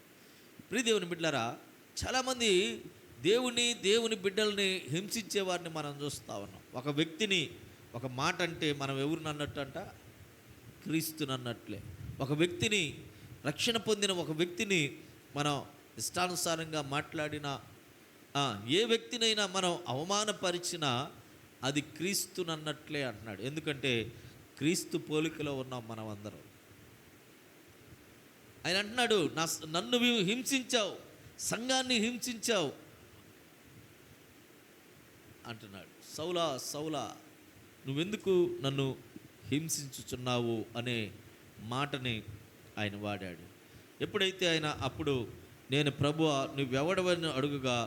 ప్రియ దేవుని బిడ్డలారా, చాలామంది దేవుని బిడ్డల్ని హింసించే వారిని మనం చూస్తూ ఉన్నాం. ఒక వ్యక్తిని ఒక మాట అంటే మనం ఎవరిని అన్నట్టు అంట, క్రీస్తుని అన్నట్లే. ఒక వ్యక్తిని, రక్షణ పొందిన ఒక వ్యక్తిని మనం ఇష్టానుసారంగా మాట్లాడినా, ఏ వ్యక్తినైనా మనం అవమానపరిచినా అది క్రీస్తుని అన్నట్లే అంటున్నాడు. ఎందుకంటే క్రీస్తు పోలికలో ఉన్నాం మనం అందరం. ఆయన అంటున్నాడు, నన్ను హింసించావు, సంఘాన్ని హింసించావు అంటున్నాడు. సౌలా సౌలా నువ్వెందుకు నన్ను హింసించుచున్నావు అనే మాటని ఆయన వాడాడు. ఎప్పుడైతే ఆయన అప్పుడు నేను ప్రభువా నువ్వెవడవని అడుగుగా,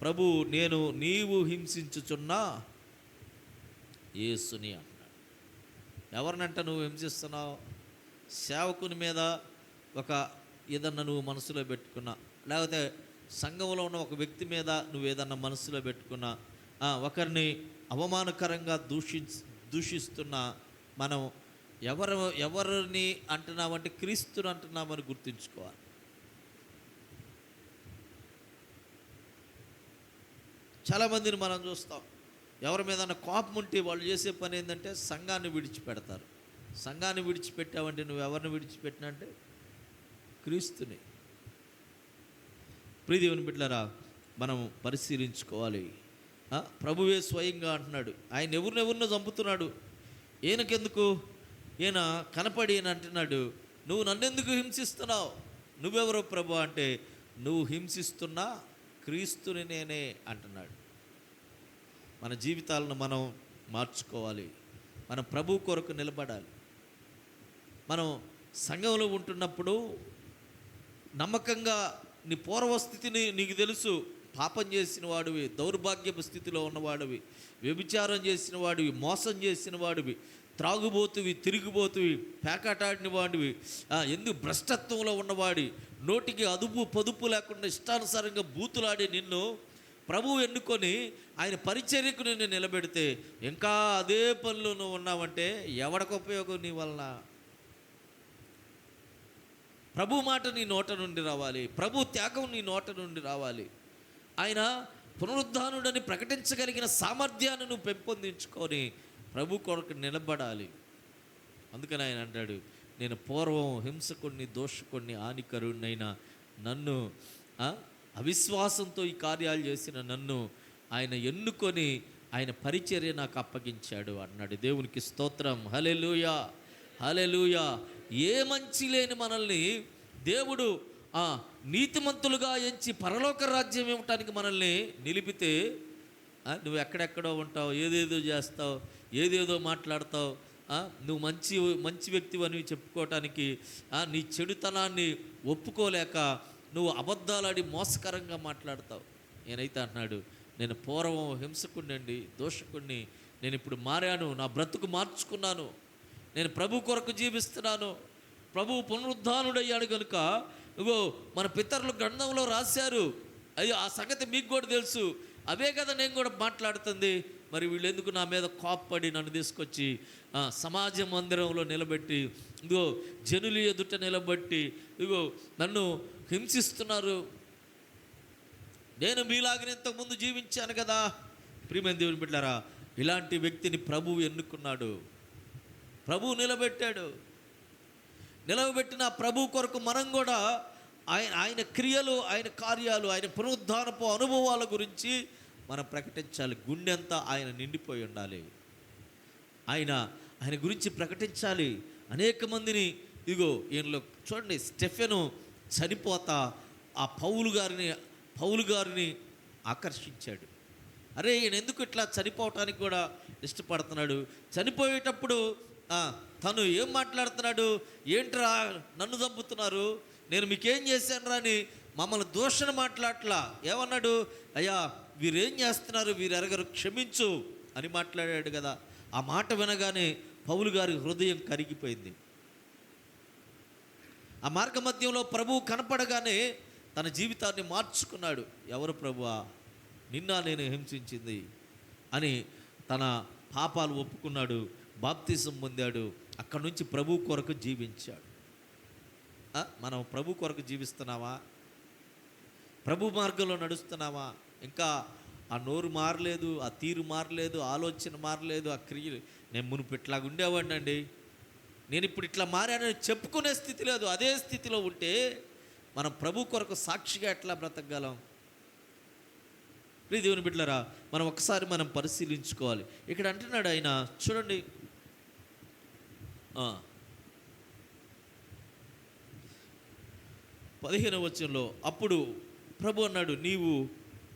ప్రభు నేను నీవు హింసించుచున్నా యేసుని అంటున్నాడు. ఎవరినంట నువ్వు హింసిస్తున్నావు? సేవకుని మీద ఒక ఏదన్నా నువ్వు మనసులో పెట్టుకున్నా, లేకపోతే సంఘంలో ఉన్న ఒక వ్యక్తి మీద నువ్వు ఏదన్నా మనసులో పెట్టుకున్నా, ఒకరిని అవమానకరంగా దూషిస్తున్నా, మనం ఎవరిని అంటున్నామంటే క్రీస్తుని అంటున్నామని గుర్తుంచుకోవాలి. చాలామందిని మనం చూస్తాం, ఎవరి మీద కోపం ఉంటే వాళ్ళు చేసే పని ఏంటంటే సంఘాన్ని విడిచిపెడతారు. సంఘాన్ని విడిచిపెట్టావంటే నువ్వు ఎవరిని విడిచిపెట్టినా అంటే క్రీస్తుని. ప్రియ దేవుని బిడ్డలారా, మనం పరిశీలించుకోవాలి. ప్రభువే స్వయంగా అంటున్నాడు, ఆయన ఎవరినెవరినో చంపుతున్నాడు, ఈయనకెందుకు, ఈయన కనపడి ఈయన అంటున్నాడు, నువ్వు నన్నెందుకు హింసిస్తున్నావు, నువ్వెవరో ప్రభు అంటే నువ్వు హింసిస్తున్నా క్రీస్తుని నేనే అంటున్నాడు. మన జీవితాలను మనం మార్చుకోవాలి. మనం ప్రభు కొరకు నిలబడాలి. మనం సంఘంలో ఉంటున్నప్పుడు నమ్మకంగా నీ పూర్వస్థితిని నీకు తెలుసు. పాపం చేసిన వాడివి, దౌర్భాగ్యపు స్థితిలో ఉన్నవాడివి, వ్యభిచారం చేసిన వాడివి, మోసం చేసిన వాడివి, త్రాగుబోతువి, తిరిగిపోతువి, పేకాటాడిన వాడివి, ఎందుకు భ్రష్టత్వంలో ఉన్నవాడి, నోటికి అదుపు పొదుపు లేకుండా ఇష్టానుసారంగా బూతులాడి నిన్ను ప్రభువు ఎన్నుకొని ఆయన పరిచర్యకు నిన్ను నిలబెడితే ఇంకా అదే పనిలో నువ్వు ఉన్నావంటే ఎవడికి ఉపయోగం నీ వలన? ప్రభు మాట నీ నోట నుండి రావాలి, ప్రభు త్యాగం నీ నోట నుండి రావాలి. ఆయన పునరుద్ధానుడని ప్రకటించగలిగిన సామర్థ్యాన్ని నువ్వు పెంపొందించుకొని ప్రభు కొరకు నిలబడాలి. అందుకని ఆయన అంటాడు, నేను పూర్వం హింసకుడిని, దోషకుడిని, హానికరుడినైనా నన్ను అవిశ్వాసంతో ఈ కార్యాలు చేసిన నన్ను ఆయన ఎన్నుకొని ఆయన పరిచర్య నాకు అప్పగించాడు అన్నాడు. దేవునికి స్తోత్రం. హల్లెలూయా, హల్లెలూయా. ఏ మంచి లేని మనల్ని దేవుడు నీతిమంతులుగా ఎంచి పరలోక రాజ్యం ఇవ్వటానికి మనల్ని నిలిపితే నువ్వు ఎక్కడెక్కడో ఉంటావు, ఏదేదో చేస్తావు, ఏదేదో మాట్లాడతావు, నువ్వు మంచి వ్యక్తివి అని చెప్పుకోవటానికి నీ చెడుతనాన్ని ఒప్పుకోలేక నువ్వు అబద్ధాలాడి మోసకరంగా మాట్లాడతావు. నేనైతే అంటున్నాడు, నేను పూర్వం హింసకుడినండి, దోషకుడిని, నేను ఇప్పుడు మారాను, నా బ్రతుకు మార్చుకున్నాను, నేను ప్రభు కొరకు జీవిస్తున్నాను. ప్రభువు పునరుద్ధానుడయ్యాడు కనుక ఇగో మన పితరులు గ్రంథంలో రాశారు, అయ్యో ఆ సంగతి మీకు కూడా తెలుసు, అవే కదా నేను కూడా మాట్లాడుతుంది. మరి వీళ్ళు ఎందుకు నా మీద కోప్పడి నన్ను తీసుకొచ్చి సమాజ మందిరంలో నిలబెట్టి, ఇగో జనులు ఎదుట నిలబెట్టి ఇగో నన్ను హింసిస్తున్నారు? నేను మీలాగనే ఇంతకుముందు జీవించాను కదా. ప్రియమైన దేవుని బిడ్డలారా, ఇలాంటి వ్యక్తిని ప్రభువు ఎన్నుకున్నాడు, ప్రభువు నిలబెట్టాడు. నిలవబెట్టిన ప్రభు కొరకు మనం కూడా ఆయన క్రియలు, ఆయన కార్యాలు, ఆయన పునరుద్ధానపు అనుభవాల గురించి మనం ప్రకటించాలి. గుండె అంతా ఆయన నిండిపోయి ఉండాలి. ఆయన గురించి ప్రకటించాలి. అనేక మందిని ఇదిగో ఈయనలో చూడండి, స్టెఫెను చనిపోతా ఆ పౌలు గారిని ఆకర్షించాడు. అరే ఈయన ఎందుకు ఇట్లా చనిపోవటానికి కూడా ఇష్టపడుతున్నాడు? చనిపోయేటప్పుడు తను ఏం మాట్లాడుతున్నాడు? ఏంట్రా నన్ను చంపుతున్నారు, నేను మీకేం చేశాను రా అని మమ్మల్ని దూషణ మాట్లాడట్లా. ఏమన్నాడు? అయ్యా వీరేం చేస్తున్నారు, వీరు ఎరగరు, క్షమించు అని మాట్లాడాడు కదా. ఆ మాట వినగానే పౌలు గారి హృదయం కరిగిపోయింది. ఆ మార్గ మధ్యంలో ప్రభువు కనపడగానే తన జీవితాన్ని మార్చుకున్నాడు. ఎవరు ప్రభువా, నిన్న నేను హింసించింది అని తన పాపాలు ఒప్పుకున్నాడు, బాప్తిజం పొందాడు. అక్కడి నుంచి ప్రభు కొరకు జీవించాడు. మనం ప్రభు కొరకు జీవిస్తున్నావా? ప్రభు మార్గంలో నడుస్తున్నావా? ఇంకా ఆ నోరు మారలేదు, ఆ తీరు మారలేదు, ఆలోచన మారలేదు, ఆ క్రియలు. నేను మునుపు ఇట్లాగా ఉండేవాడిని అండి, నేను ఇప్పుడు ఇట్లా మారానని చెప్పుకునే స్థితి లేదు. అదే స్థితిలో ఉంటే మనం ప్రభు కొరకు సాక్షిగా ఎట్లా బ్రతకగలం? ప్రియ దేవుని బిడ్డలారా, మనం ఒకసారి మనం పరిశీలించుకోవాలి. ఇక్కడ అంటున్నాడు ఆయన, చూడండి 15వ వచనంలో, అప్పుడు ప్రభు అన్నాడు, నీవు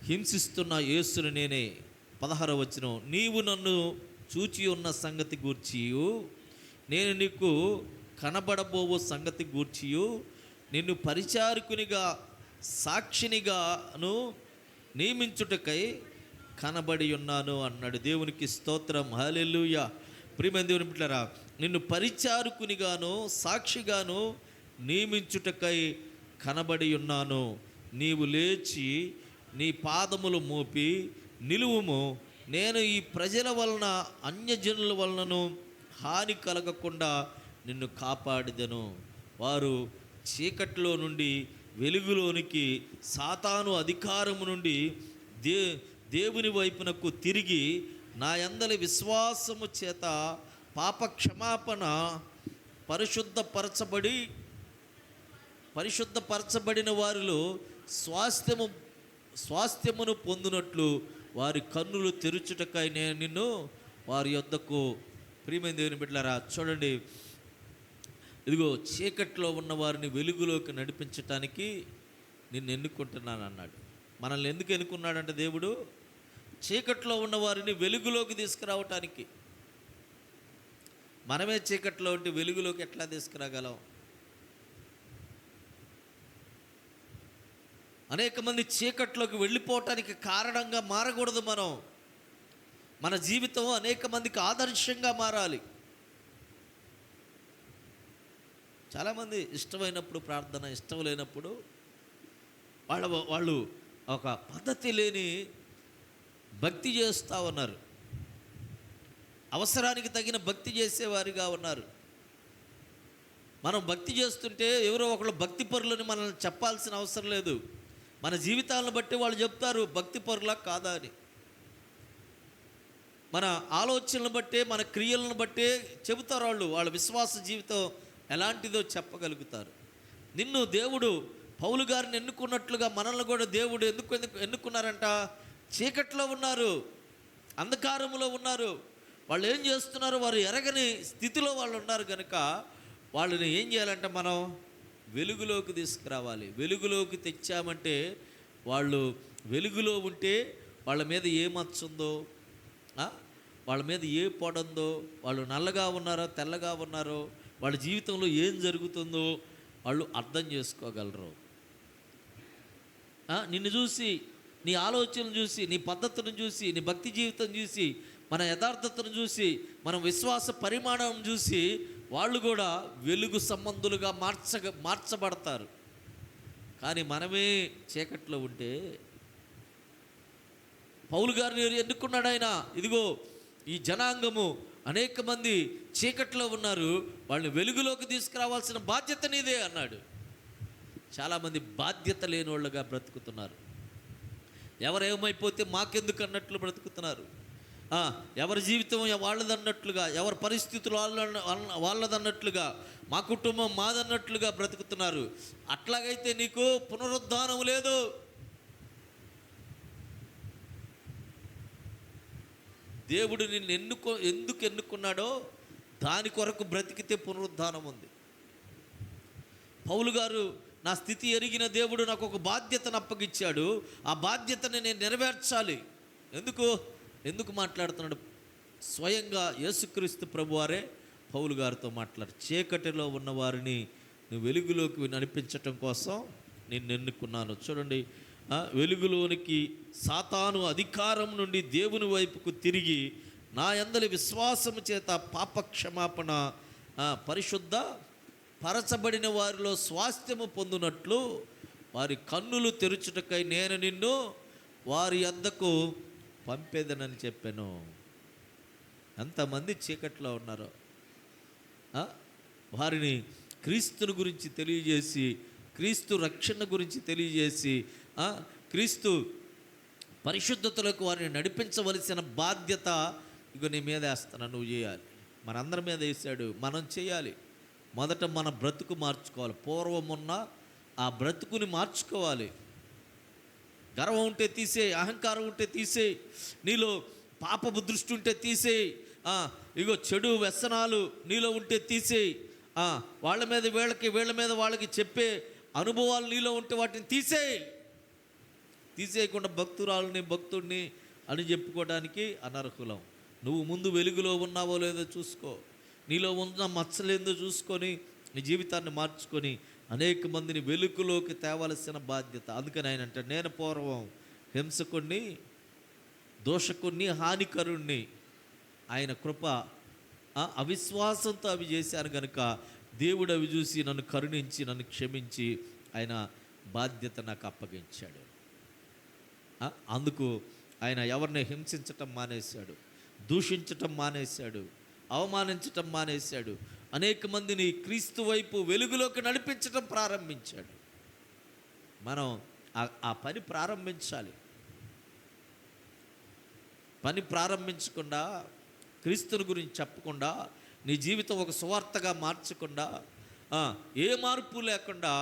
హింసిస్తున్న యేసును నేనే. 16వ వచనం, నీవు నన్ను చూచి ఉన్న సంగతి గూర్చియు, నేను నీకు కనబడబోవు సంగతి గూర్చియు, నిన్ను పరిచారకునిగా సాక్షినిగాను నియమించుటకై కనబడి ఉన్నాను అన్నాడు. దేవునికి స్తోత్రం, హల్లెలూయా. ప్రియమైన దేవుని బిడ్డలారా, నిన్ను పరిచారకునిగాను సాక్షిగాను నియమించుటకై కనబడి ఉన్నాను. నీవు లేచి నీ పాదములు మోపి నిలువుము. నేను ఈ ప్రజల వలన అన్యజనుల వలనను హాని కలగకుండా నిన్ను కాపాడిదను. వారు చీకట్లో నుండి వెలుగులోనికి, సాతాను అధికారము నుండి దేవుని వైపునకు తిరిగి నా యందలి విశ్వాసము చేత పాప క్షమాపణ పరిశుద్ధపరచబడిన వారిలో స్వాస్థ్యమును పొందినట్లు వారి కన్నులు తెరుచుటకై నేను నిన్ను వారి యొద్దకు. ప్రియమైన దేవుని బిడ్డలారా, చూడండి, ఇదిగో చీకట్లో ఉన్న వారిని వెలుగులోకి నడిపించటానికి నిన్ను ఎన్నుకుంటున్నాను అన్నాడు. మనల్ని ఎందుకు ఎన్నుకున్నాడంటే దేవుడు, చీకట్లో ఉన్న వారిని వెలుగులోకి తీసుకురావటానికి. మనమే చీకట్లో ఉంటే వెలుగులోకి ఎట్లా తీసుకురాగలం? అనేక మంది చీకట్లోకి వెళ్ళిపోవటానికి కారణంగా మారకూడదు. మన జీవితం అనేక మందికి ఆదర్శంగా మారాలి. చాలామంది ఇష్టమైనప్పుడు ప్రార్థన, ఇష్టం లేనప్పుడు వాళ్ళు ఒక పద్ధతి లేని భక్తి చేస్తూ ఉన్నారు. అవసరానికి తగిన భక్తి చేసేవారిగా ఉన్నారు. మనం భక్తి చేస్తుంటే ఎవరో ఒకళ్ళు భక్తి పరులని మనల్ని చెప్పాల్సిన అవసరం లేదు. మన జీవితాలను బట్టి వాళ్ళు చెప్తారు భక్తి పరులా కాదా అని. మన ఆలోచనలను బట్టే, మన క్రియలను బట్టే చెబుతారు వాళ్ళు. వాళ్ళ విశ్వాస జీవితం ఎలాంటిదో చెప్పగలుగుతారు. నిన్ను దేవుడు పౌలు గారిని ఎన్నుకున్నట్లుగా మనల్ని కూడా దేవుడు ఎందుకు ఎన్నుకున్నారంట? చీకట్లో ఉన్నారు, అంధకారంలో ఉన్నారు. వాళ్ళు ఏం చేస్తున్నారు? వారు ఎరగని స్థితిలో వాళ్ళు ఉన్నారు కనుక వాళ్ళని ఏం చేయాలంటే మనం వెలుగులోకి తీసుకురావాలి. వెలుగులోకి తెచ్చామంటే వాళ్ళు వెలుగులో ఉంటే వాళ్ళ మీద ఏ మచ్చుందో, వాళ్ళ మీద ఏ పొడందో, వాళ్ళు నల్లగా ఉన్నారో తెల్లగా ఉన్నారో, వాళ్ళ జీవితంలో ఏం జరుగుతుందో వాళ్ళు అర్థం చేసుకోగలరు. నిన్ను చూసి, నీ ఆలోచనలు చూసి, నీ పద్ధతులను చూసి, నీ భక్తి జీవితం చూసి, మన యథార్థతను చూసి, మన విశ్వాస పరిమాణం చూసి వాళ్ళు కూడా వెలుగు సంబంధులుగా మార్చబడతారు. కానీ మనమే చీకట్లో ఉంటే, పౌలు గారిని ఎన్నుకున్నాడు ఆయన. ఇదిగో ఈ జనాంగము అనేక మంది చీకట్లో ఉన్నారు, వాళ్ళని వెలుగులోకి తీసుకురావాల్సిన బాధ్యత నీదే అన్నాడు. చాలామంది బాధ్యత లేని వాళ్ళుగా బ్రతుకుతున్నారు. ఎవరేమైపోతే మాకెందుకు అన్నట్లు బ్రతుకుతున్నారు. ఎవరి జీవితం వాళ్ళదన్నట్లుగా, ఎవరి పరిస్థితులు వాళ్ళదన్నట్లుగా, మా కుటుంబం మాదన్నట్లుగా బ్రతుకుతున్నారు. అట్లాగైతే నీకు పునరుద్ధానం లేదు. దేవుడు నిన్ను ఎందుకు ఎన్నుకున్నాడో దాని కొరకు బ్రతికితే పునరుద్ధానం ఉంది. పౌలు గారు, నా స్థితి ఎరిగిన దేవుడు నాకు ఒక బాధ్యతను అప్పగిచ్చాడు, ఆ బాధ్యతని నేను నెరవేర్చాలి. ఎందుకు మాట్లాడుతున్నాడు? స్వయంగా యేసుక్రీస్తు ప్రభువారే పౌలు గారితో మాట్లాడు, చీకటిలో ఉన్న వారిని నువ్వు వెలుగులోకి నడిపించటం కోసం నేను ఎన్నుకున్నాను. చూడండి, వెలుగులోనికి సాతాను అధికారం నుండి దేవుని వైపుకు తిరిగి నా యందలి విశ్వాసము చేత పాపక్షమాపణ పరిశుద్ధ పరచబడిన వారిలో స్వాస్థ్యము పొందునట్లు వారి కన్నులు తెరుచుటకై నేను నిన్ను వారి యొద్దకు పంపేదనని చెప్పాను. ఎంతమంది చీకట్లో ఉన్నారో వారిని క్రీస్తుని గురించి తెలియజేసి, క్రీస్తు రక్షణ గురించి తెలియజేసి, క్రీస్తు పరిశుద్ధతలకు వారిని నడిపించవలసిన బాధ్యత ఇక నీ మీద వేస్తాను, నువ్వు చేయాలి. మనందరి మీద వేసాడు, మనం చేయాలి. మొదట మన బ్రతుకు మార్చుకోవాలి. పూర్వమున్న ఆ బ్రతుకుని మార్చుకోవాలి. గర్వం ఉంటే తీసేయి, అహంకారం ఉంటే తీసేయి, నీలో పాపపు దృష్టి ఉంటే తీసేయి, ఇగో చెడు వ్యసనాలు నీలో ఉంటే తీసేయి, వాళ్ళ మీద వీళ్ళ మీద వాళ్ళకి చెప్పే అనుభవాలు నీలో ఉంటే వాటిని తీసేయకుండా భక్తుడిని అని చెప్పుకోవడానికి అనర్హులం. నువ్వు ముందు వెలుగులో ఉన్నావో లేదో చూసుకో, నీలో ఉన్న మచ్చలేందో చూసుకొని నీ జీవితాన్ని మార్చుకొని అనేక మందిని వెలుగులోకి తేవలసిన బాధ్యత. అందుకని ఆయన అంటే, నేను పూర్వం హింసకుణ్ణి, దోషకుణ్ణి, హానికరుణ్ణి. ఆయన కృప అవిశ్వాసంతో అవి చేశాను కనుక దేవుడు అవి చూసి నన్ను కరుణించి నన్ను క్షమించి ఆయన బాధ్యత నాకు అప్పగించాడు. అందుకు ఆయన ఎవరిని హింసించటం మానేశాడు, దూషించటం మానేశాడు, అవమానించటం మానేశాడు. అనేక మందిని క్రీస్తు వైపు వెలుగులోకి నడిపించటం ప్రారంభించాడు. మనం ఆ పని ప్రారంభించాలి. పని ప్రారంభించకుండా, క్రీస్తుని గురించి చెప్పకుండా, నీ జీవితం ఒక సువార్తగా మార్చకుండా, ఏ మార్పు లేకుండా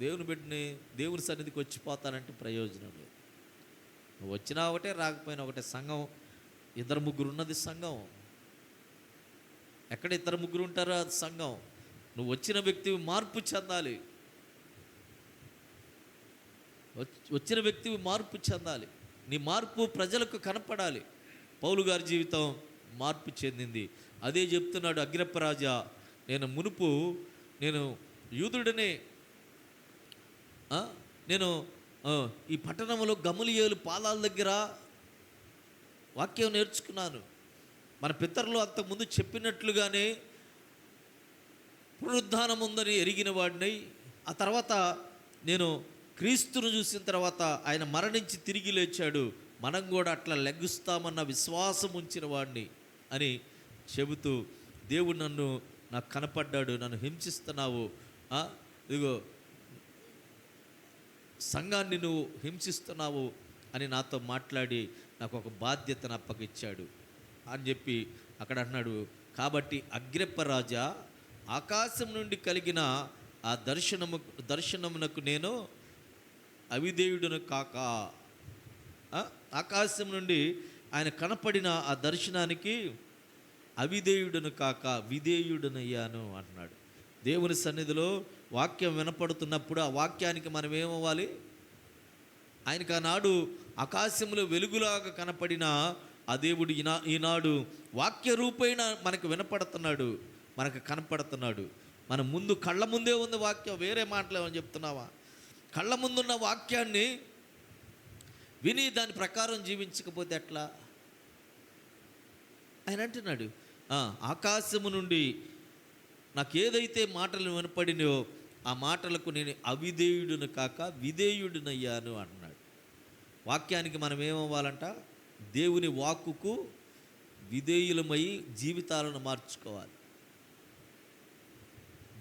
దేవుని బిడ్డని దేవుని సన్నిధికి వచ్చిపోతానంటే ప్రయోజనం లేదు. నువ్వు వచ్చినా ఒకటే, రాకపోయినా ఒకటే. సంఘం 2-3 ఉన్నది సంఘం. ఎక్కడ 2-3 ఉంటారో అది సంఘం. నువ్వు వచ్చిన వ్యక్తివి మార్పు చెందాలి. వచ్చిన వ్యక్తివి మార్పు చెందాలి. నీ మార్పు ప్రజలకు కనపడాలి. పౌలు గారి జీవితం మార్పు చెందింది. అదే చెప్తున్నాడు అగ్రిప్ప రాజా, నేను యూదుడనే, నేను ఈ పట్టణంలో గమలియేలు పాదాల దగ్గర వాక్యం నేర్చుకున్నాను. మన పితరులు అంతకుముందు చెప్పినట్లుగానే పునరుద్ధానం ఉందని ఎరిగిన వాడిని. ఆ తర్వాత నేను క్రీస్తును చూసిన తర్వాత ఆయన మరణించి తిరిగి లేచాడు, మనం కూడా అట్లా లెగ్గుస్తామన్న విశ్వాసం ఉంచిన వాడిని అని చెబుతూ, దేవుడు నాకు కనపడ్డాడు, నన్ను హింసిస్తున్నావు, ఇదిగో సంఘాన్ని నువ్వు హింసిస్తున్నావు అని నాతో మాట్లాడి నాకు ఒక బాధ్యతను అప్పగిచ్చాడు అని చెప్పి అక్కడ అన్నాడు. కాబట్టి అగ్రిప్ప రాజా, ఆకాశం నుండి కలిగిన ఆ దర్శనమునకు నేను అవిధేయుడును కాక, ఆకాశం నుండి ఆయన కనపడిన ఆ దర్శనానికి అవిధేయుడును కాక విధేయుడునయ్యాను అన్నాడు. దేవుని సన్నిధిలో వాక్యం వినపడుతున్నప్పుడు ఆ వాక్యానికి మనం ఏమవ్వాలి? ఆయనకు ఆనాడు ఆకాశంలో వెలుగులాగా కనపడిన ఆ దేవుడు ఈనాడు వాక్య రూపేణ మనకు వినపడుతున్నాడు, మనకు కనపడుతున్నాడు. మన ముందు కళ్ళ ముందే ఉంది వాక్యం. వేరే మాటలేమని చెప్తున్నావా? కళ్ళ ముందున్న వాక్యాన్ని విని దాని ప్రకారం జీవించకపోతే ఎట్లా? ఆయన అంటున్నాడు, ఆకాశము నుండి నాకు ఏదైతే మాటలు వినపడినో ఆ మాటలకు నేను అవిధేయుడును కాక విధేయుడునయ్యాను అన్నాడు. వాక్యానికి మనం ఏమవ్వాలంట? దేవుని వాక్కుకు విధేయులమై జీవితాలను మార్చుకోవాలి.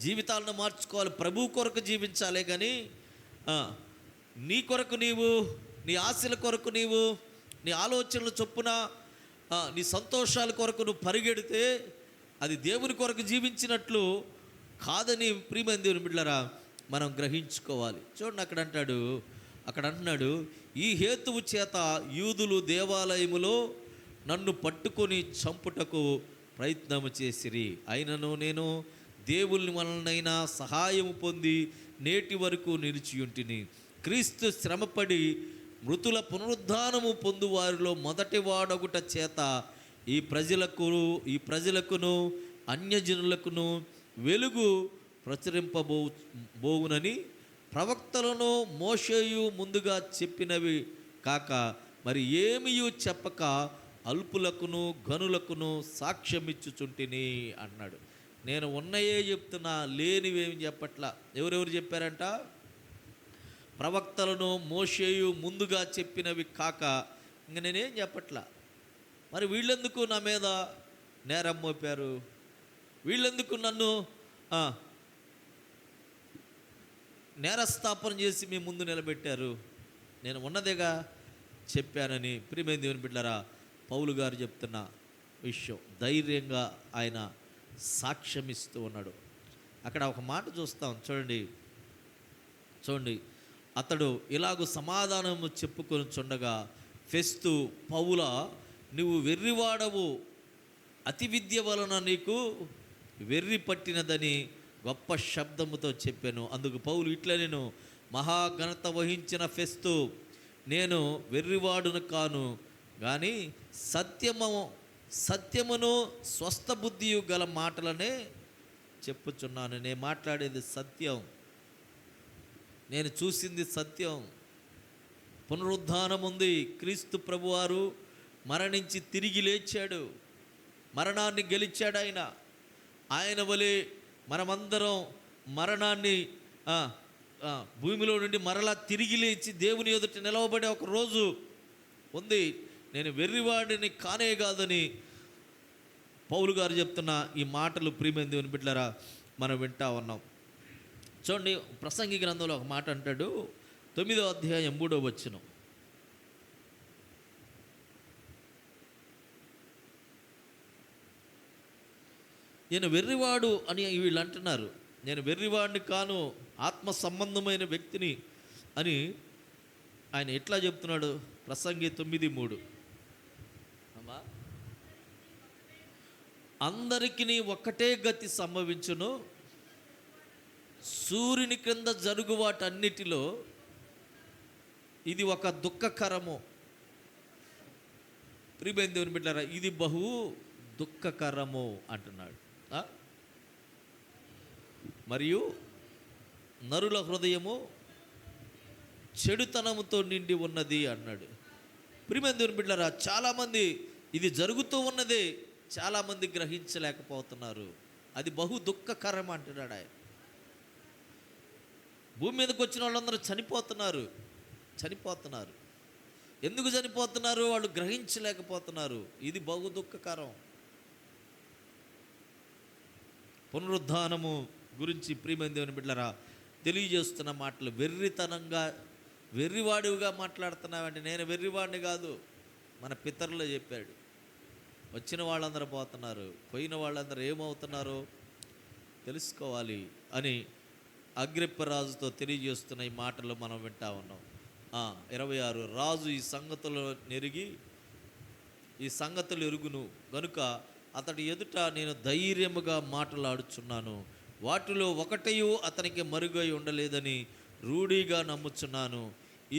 జీవితాలను మార్చుకోవాలి. ప్రభు కొరకు జీవించాలే కానీ నీ కొరకు నీవు, నీ ఆశల కొరకు నీవు నీ ఆలోచనల చొప్పున నీ సంతోషాల కొరకు నువ్వు పరిగెడితే అది దేవుని కొరకు జీవించినట్లు కాదని ప్రియమైన దేవుని బిడ్డలారా మనం గ్రహించుకోవాలి. చూడండి అక్కడ అంటున్నాడు ఈ హేతువు చేత యూదులు దేవాలయములో నన్ను పట్టుకొని చంపుటకు ప్రయత్నము చేసిరి, అయినను నేను దేవుని వలనైనా సహాయము పొంది నేటి వరకు నిలిచియుంటిని. క్రీస్తు శ్రమపడి మృతుల పునరుద్ధానము పొందు వారిలో మొదటి వాడొకట చేత ఈ ప్రజలకును అన్యజనులకును వెలుగు ప్రచురింపబోవునని ప్రవక్తలను మోషేయు ముందుగా చెప్పినవి కాక మరి ఏమియు చెప్పక అల్పులకును గనులకును సాక్ష్యమిచ్చుచుంటిని అన్నాడు. నేను ఉన్నయే చెప్తున్నా, లేనివేమి చెప్పట్లా. ఎవరెవరు చెప్పారంట? ప్రవక్తలను మోషేయు ముందుగా చెప్పినవి కాక ఇంక నేనేం చెప్పట్లా. మరి వీళ్ళెందుకు నా మీద నేరం మోపారు? వీళ్ళెందుకు నన్ను నేరస్థాపన చేసి మీ ముందు నిలబెట్టారు? నేను ఉన్నదేగా చెప్పానని ప్రియమైన దేవుని బిడ్డలారా పౌలు గారు చెప్తున్న విషయం. ధైర్యంగా ఆయన సాక్ష్యమిస్తూ ఉన్నాడు. అక్కడ ఒక మాట చూస్తాం, చూడండి. అతడు ఇలాగూ సమాధానము చెప్పుకొని చుండగా ఫెస్తు, పౌలా, నువ్వు వెర్రివాడవు, అతి విద్య వలన నీకు వెర్రి పట్టినదని గొప్ప శబ్దముతో చెప్పాను. అందుకు పౌలు ఇట్లా, నేను మహాఘనత వహించిన ఫెస్తు, నేను వెర్రివాడును కాను, కానీ సత్యమును స్వస్థ బుద్ధియు గల మాటలనే చెప్పుచున్నాను. నేను మాట్లాడేది సత్యం, నేను చూసింది సత్యం. పునరుద్ధానం ఉంది. క్రీస్తు ప్రభువారు మరణించి తిరిగి లేచాడు, మరణాన్ని గెలిచాడు. ఆయన వలె మనమందరం మరణాన్ని భూమిలో నుండి మరలా తిరిగి లేచి దేవుని ఎదుట నిలవబడే ఒక రోజు ఉంది. నేను వెర్రివాడిని కానే కాదని పౌలు గారు చెప్తున్న ఈ మాటలు ప్రియమైన దేవుని బిడ్డలారా మనం వింటా ఉన్నాం. చూడండి, ప్రసంగి గ్రంథంలో ఒక మాట అంటాడు, 9వ అధ్యాయం 3వ వచనం. నేను వెర్రివాడు అని వీళ్ళు అంటున్నారు. నేను వెర్రివాడిని కాను, ఆత్మ సంబంధమైన వ్యక్తిని అని ఆయన ఎట్లా చెప్తున్నాడు? ప్రసంగి 9:3. అమ్మా, అందరికీ ఒక్కటే గతి సంభవించును, సూర్యుని క్రింద జరుగు వాటన్నిటిలో ఇది ఒక దుఃఖకరము. ప్రియమైన దేవుని బిడ్డలారా, ఇది బహు దుఃఖకరము అంటున్నాడు. మరియు నరుల హృదయము చెడుతనముతో నిండి ఉన్నది అన్నాడు. ప్రియమైన దేవుని బిడ్డలారా, చాలామంది ఇది జరుగుతూ ఉన్నదే చాలామంది గ్రహించలేకపోతున్నారు. అది బహు దుఃఖకరం అంటున్నాడు ఆయన. భూమి మీదకి వచ్చిన వాళ్ళందరూ చనిపోతున్నారు. ఎందుకు చనిపోతున్నారు? వాళ్ళు గ్రహించలేకపోతున్నారు. ఇది బహు దుఃఖకరం. పునరుద్ధానము గురించి ప్రియమైన దేవుని బిడ్డలారా తెలియజేస్తున్న మాటలు, వెర్రివాడివిగా మాట్లాడుతున్నావంటే, నేను వెర్రివాడిని కాదు, మన పితరులు చెప్పాడు. వచ్చిన వాళ్ళందరూ పోతున్నారు, పోయిన వాళ్ళందరూ ఏమవుతున్నారో తెలుసుకోవాలి అని అగ్రిప్పరాజుతో తెలియజేస్తున్న ఈ మాటలు మనం వింటా ఉన్నాం. 26 రాజు ఈ సంగతులు ఎరుగును గనుక అతడి ఎదుట నేను ధైర్యముగా మాట్లాడుచున్నాను. వాటిలో ఒకటయు అతనికి మరుగై ఉండలేదని రూఢిగా నమ్ముచున్నాను.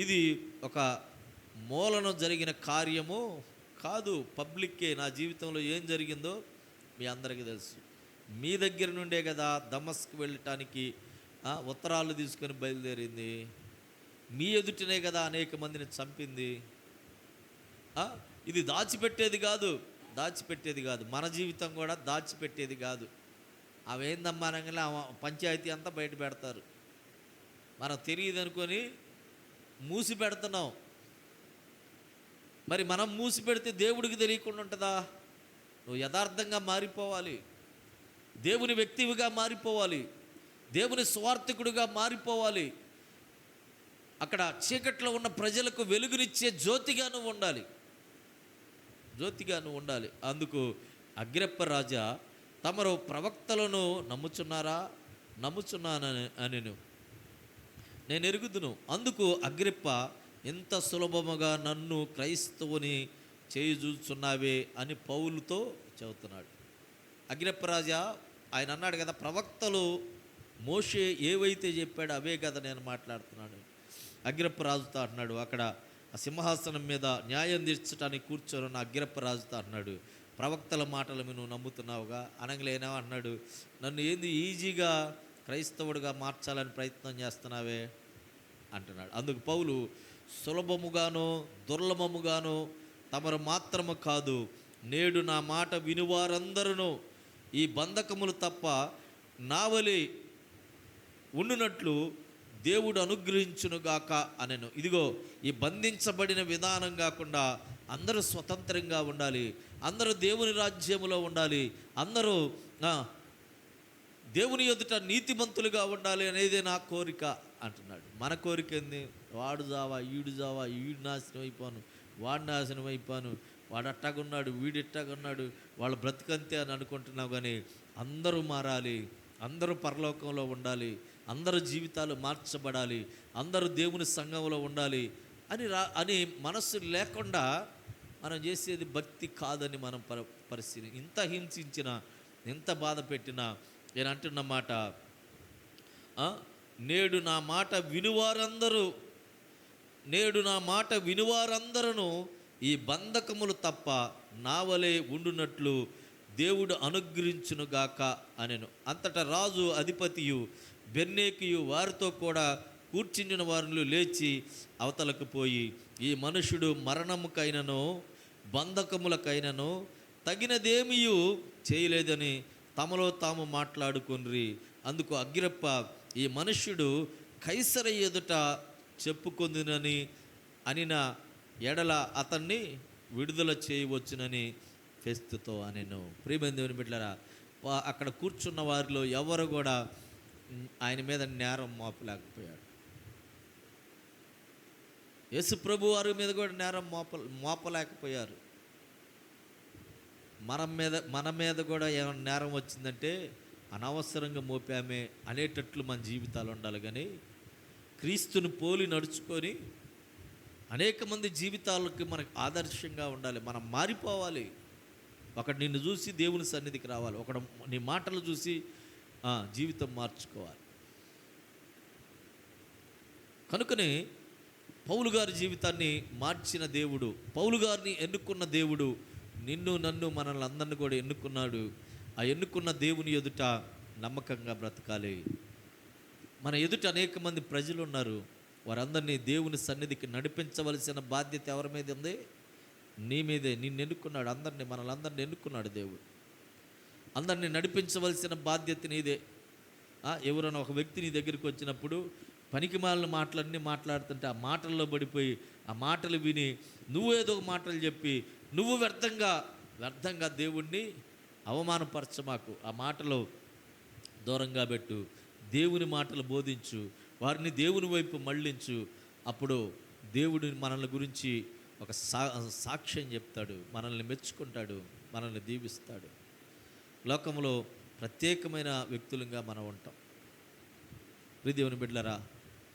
ఇది ఒక మూలన జరిగిన కార్యము కాదు, పబ్లిక్కే. నా జీవితంలో ఏం జరిగిందో మీ అందరికీ తెలుసు. మీ దగ్గర నుండే కదా దమస్కు వెళ్ళటానికి ఉత్తరాలు తీసుకొని బయలుదేరింది. మీ ఎదుటనే కదా అనేక మందిని చంపింది. ఇది దాచిపెట్టేది కాదు. మన జీవితం కూడా దాచిపెట్టేది కాదు. అవేందమ్మా అనగానే పంచాయతీ అంతా బయట పెడతారు. మనం తెలియదు అనుకొని మూసి పెడుతున్నాం. మరి మనం మూసి పెడితే దేవుడికి తెలియకుండా ఉంటుందా? నువ్వు యథార్థంగా మారిపోవాలి, దేవుని వ్యక్తివిగా మారిపోవాలి, దేవుని స్వార్థకుడిగా మారిపోవాలి. అక్కడ చీకట్లో ఉన్న ప్రజలకు వెలుగునిచ్చే జ్యోతిగా నువ్వు ఉండాలి. జ్యోతిగా నువ్వు ఉండాలి. అందుకు అగ్రిప్ప రాజా, తమరు ప్రవక్తలను నమ్ముచున్నారా? నమ్ముచున్నానని అనెను. నేను ఎరుగుదును. అందుకు అగ్రిప్ప, ఎంత సులభముగా నన్ను క్రైస్తవుని చేయుచున్నావే అని పౌలుతో చెబుతున్నాడు. అగ్రిప్ప రాజా, ఆయన అన్నాడు కదా, ప్రవక్తలు మోషే ఏవైతే చెప్పాడో అవే కదా నేను మాట్లాడుతున్నాడు. అగ్రిప్ప రాజుతో అన్నాడు, అక్కడ ఆ సింహాసనం మీద న్యాయం తీర్చడానికి కూర్చోనున్న అగ్రిప్ప రాజుతో అన్నాడు, ప్రవక్తల మాటలు నువ్వు నమ్ముతున్నావుగా? అనగలేనా అన్నాడు, నన్ను ఏంది ఈజీగా క్రైస్తవుడిగా మార్చాలని ప్రయత్నం చేస్తున్నావే అంటున్నాడు. అందుకు పౌలు, సులభముగానో దుర్లభముగానో తమరు మాత్రము కాదు, నేడు నా మాట వినువారందరూ ఈ బంధకములు తప్ప నావలి ఉండునట్లు దేవుడు అనుగ్రహించునుగాక అనెను. ఇదిగో, ఈ బంధించబడిన విధానం కాకుండా అందరూ స్వతంత్రంగా ఉండాలి, అందరూ దేవుని రాజ్యములో ఉండాలి, అందరూ దేవుని ఎదుట నీతిమంతులుగా ఉండాలి అనేదే నా కోరిక అంటున్నాడు. మన కోరిక ఏంది? వాడు జావా, ఈడు జావా, ఈడు నాశనం అయిపోను, వాడు నాశనం అయిపోను, వాడు అట్టాగున్నాడు, వీడు ఇట్టాగున్నాడు, వాళ్ళ బ్రతుకంతే అని అనుకుంటున్నావు. కానీ అందరూ మారాలి, అందరూ పరలోకంలో ఉండాలి, అందరూ జీవితాలు మార్చబడాలి, అందరూ దేవుని సంఘంలో ఉండాలి అని మనస్సు లేకుండా మనం చేసేది భక్తి కాదని మనం పరిస్థితి. ఇంత హింసించిన, ఎంత బాధ పెట్టినా నేను అంటున్న మాట, నేడు నా మాట వినువారందరూ ఈ బంధకములు తప్ప నావలే ఉండునట్లు దేవుడు అనుగ్రహించునుగాక అనెను. అంతటా రాజు అధిపతియు బెర్నేకియు వారితో కూడా కూర్చుండిన వారిలో లేచి అవతలకు పోయి, ఈ మనుషుడు మరణముకైనను బంధకములకైనను తగినదేమియు చేయలేదని తమలో తాము మాట్లాడుకొనిరి. అందుకు అగ్రిప్ప, ఈ మనుష్యుడు కైసర ఎదుట చెప్పుకొందునని అనిన ఎడల అతన్ని విడుదల చేయవచ్చునని ఫెస్తుతో అనెను. ప్రియమైన దేవుని బిడ్డలారా, అక్కడ కూర్చున్న వారిలో ఎవరు కూడా ఆయన మీద నేరం మోపలేకపోయాడు. యేసు ప్రభు వారి మీద కూడా నేరం మోపలేకపోయారు. మన మీద కూడా ఏమైనా నేరం వచ్చిందంటే అనవసరంగా మోపామే అనేటట్లు మన జీవితాలు ఉండాలి. కానీ క్రీస్తుని పోలి నడుచుకొని అనేక మంది జీవితాలకి మనకు ఆదర్శంగా ఉండాలి. మనం మారిపోవాలి. ఒకడు నిన్ను చూసి దేవుని సన్నిధికి రావాలి, ఒకడు నీ మాటలు చూసి జీవితం మార్చుకోవాలి. కనుకనే పౌలు గారి జీవితాన్ని మార్చిన దేవుడు, పౌలు గారిని ఎన్నుకున్న దేవుడు నిన్ను నన్ను మనల్ని అందరిని కూడా ఎన్నుకున్నాడు. ఆ ఎన్నుకున్న దేవుని ఎదుట నమ్మకంగా బ్రతకాలి. మన ఎదుట అనేక మంది ప్రజలు ఉన్నారు, వారందరినీ దేవుని సన్నిధికి నడిపించవలసిన బాధ్యత ఎవరి మీద ఉంది? నీ మీదే. నిన్ను ఎన్నుకున్నాడు, మనల్ని అందరినీ ఎన్నుకున్నాడు దేవుడు. అందరినీ నడిపించవలసిన బాధ్యత నీదే. ఎవరైనా ఒక వ్యక్తి నీ దగ్గరికి వచ్చినప్పుడు పనికిమాలిన మాటలన్నీ మాట్లాడుతుంటే ఆ మాటల్లో పడిపోయి ఆ మాటలు విని నువ్వేదో మాటలు చెప్పి నువ్వు వ్యర్థంగా దేవుణ్ణి అవమానపరచమాకు. ఆ మాటలు దూరంగా పెట్టు, దేవుని మాటలు బోధించు, వారిని దేవుని వైపు మళ్ళించు. అప్పుడు దేవుడు మనల్ని గురించి ఒక సాక్ష్యం చెప్తాడు, మనల్ని మెచ్చుకుంటాడు, మనల్ని దీవిస్తాడు. లోకంలో ప్రత్యేకమైన వ్యక్తులుగా మనం ఉంటాం. దేవుని బిడ్డలారా,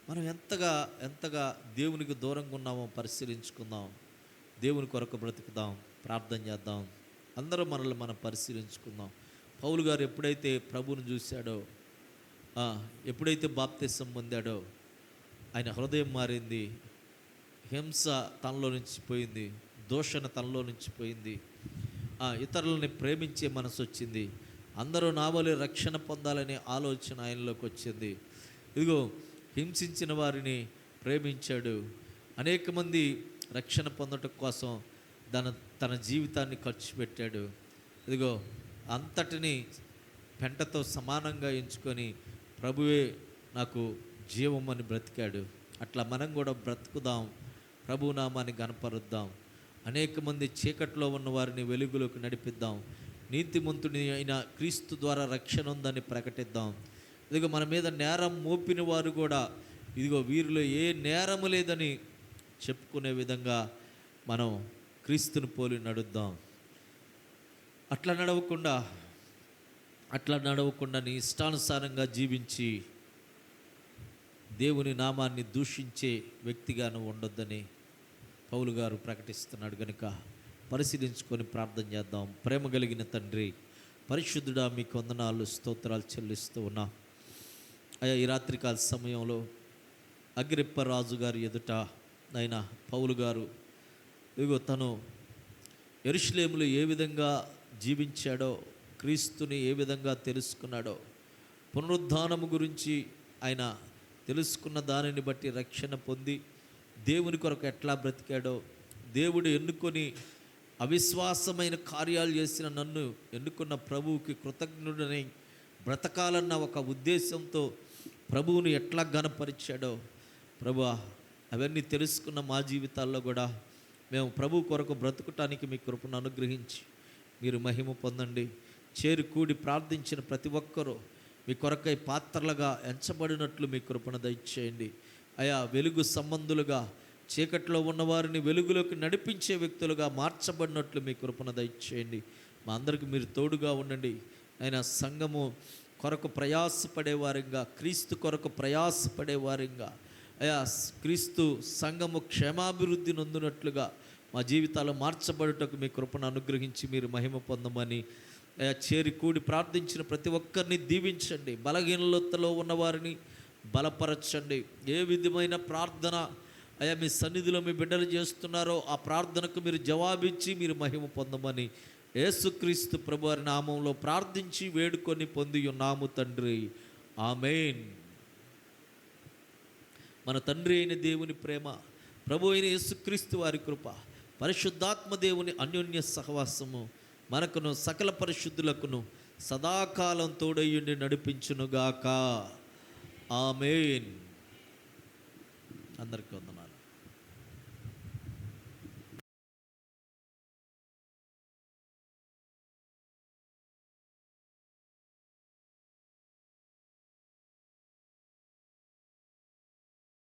మనం ఎంతగా దేవునికి దూరంగా ఉన్నామో పరిశీలించుకుందాం. దేవుని కొరకు బ్రతుకుదాం, ప్రార్థన చేద్దాం. అందరూ మనల్ని మనం పరిశీలించుకుందాం. పౌలు గారు ఎప్పుడైతే ప్రభువుని చూశాడో, ఎప్పుడైతే బాప్తిసం పొందాడో ఆయన హృదయం మారింది, హింస తనలో నుంచి పోయింది, దూషణ తనలో నుంచి పోయింది, ఇతరులని ప్రేమించే మనసు వచ్చింది, అందరూ నా వలె రక్షణ పొందాలనే ఆలోచన ఆయనలోకి వచ్చింది. ఇదిగో, హింసించిన వారిని ప్రేమించాడు, అనేక మంది రక్షణ పొందటం కోసం తన జీవితాన్ని ఖర్చు పెట్టాడు. ఇదిగో, అంతటిని పెంటతో సమానంగా ఎంచుకొని ప్రభువే నాకు జీవం అని బ్రతికాడు. అట్లా మనం కూడా బ్రతుకుదాం, ప్రభునామాన్ని గణపరుద్దాం. అనేక మంది చీకట్లో ఉన్న వారిని వెలుగులోకి నడిపిద్దాం. నీతిమంతుని అయిన క్రీస్తు ద్వారా రక్షణ ఉందని ప్రకటిద్దాం. ఇదిగో, మన మీద నేరం మోపిన వారు కూడా ఇదిగో వీరిలో ఏ నేరము లేదని చెప్పుకునే విధంగా మనం క్రీస్తుని పోలి నడుద్దాం. అట్లా నడవకుండా నీ ఇష్టానుసారంగా జీవించి దేవుని నామాన్ని దూషించే వ్యక్తిగా నువ్వు ఉండొద్దని పౌలు గారు ప్రకటిస్తున్నాడు. కనుక పరిశీలించుకొని ప్రార్థన చేద్దాం. ప్రేమ కలిగిన తండ్రి, పరిశుద్ధుడా, మీకు వందనాలు, స్తోత్రాలు చెల్లిస్తూ ఉన్నాం. అయ్యా, ఈ రాత్రికాల సమయంలో అగ్రిప్ప రాజు గారి ఎదుట అయినా పౌలు గారు ఇదిగో తను యెరూషలేములో ఏ విధంగా జీవించాడో, క్రీస్తుని ఏ విధంగా తెలుసుకున్నాడో, పునరుద్ధానము గురించి ఆయన తెలుసుకున్న దానిని బట్టి రక్షణ పొంది దేవుని కొరకు ఎట్లా బ్రతికాడో, దేవుడు ఎన్నుకొని అవిశ్వాసమైన కార్యాలు చేసిన నన్ను ఎన్నుకున్న ప్రభువుకి కృతజ్ఞుడని బ్రతకాలన్న ఒక ఉద్దేశంతో ప్రభువుని ఎట్లా ఘనపరిచాడో ప్రభువా, అవన్నీ తెలుసుకున్న మా జీవితాల్లో కూడా మేము ప్రభు కొరకు బ్రతుకుటానికి మీ కృపను అనుగ్రహించి మీరు మహిమ పొందండి. చేరుకూడి ప్రార్థించిన ప్రతి ఒక్కరూ మీ కొరకై పాత్రలుగా ఎంచబడినట్లు మీ కృపను దయచేయండి. అయా, వెలుగు సంబంధులుగా చీకట్లో ఉన్నవారిని వెలుగులోకి నడిపించే వ్యక్తులుగా మార్చబడినట్లు మీ కృపను దయచేయండి. మా అందరికీ మీరు తోడుగా ఉండండి. అయినా సంఘము కొరకు ప్రయాసపడేవారిగా, క్రీస్తు కొరకు ప్రయాసపడేవారిగా, అయా క్రీస్తు సంఘము క్షేమాభివృద్ధి నొందినట్లుగా మా జీవితాలు మార్చబడుటకు మీ కృపను అనుగ్రహించి మీరు మహిమ పొందమని అయా చేరి కూడి ప్రార్థించిన ప్రతి ఒక్కరిని దీవించండి. బలహీనతలో ఉన్నవారిని బలపరచండి. ఏ విధమైన ప్రార్థన అయా మీ సన్నిధిలో మీ బిడ్డలు చేస్తున్నారో ఆ ప్రార్థనకు మీరు జవాబిచ్చి మీరు మహిమ పొందమని యేసుక్రీస్తు ప్రభువారి నామంలో ప్రార్థించి వేడుకొని పొంది ఉన్నాము తండ్రి, ఆమేన్. మన తండ్రి అయిన దేవుని ప్రేమ, ప్రభు అయిన యేసుక్రీస్తు వారి కృప, పరిశుద్ధాత్మ దేవుని అన్యోన్య సహవాసము మనకును సకల పరిశుద్ధులకును సదాకాలం తోడయ్యుండి నడిపించునుగాక. ఆమేన్. అందరికీ వందనాలు.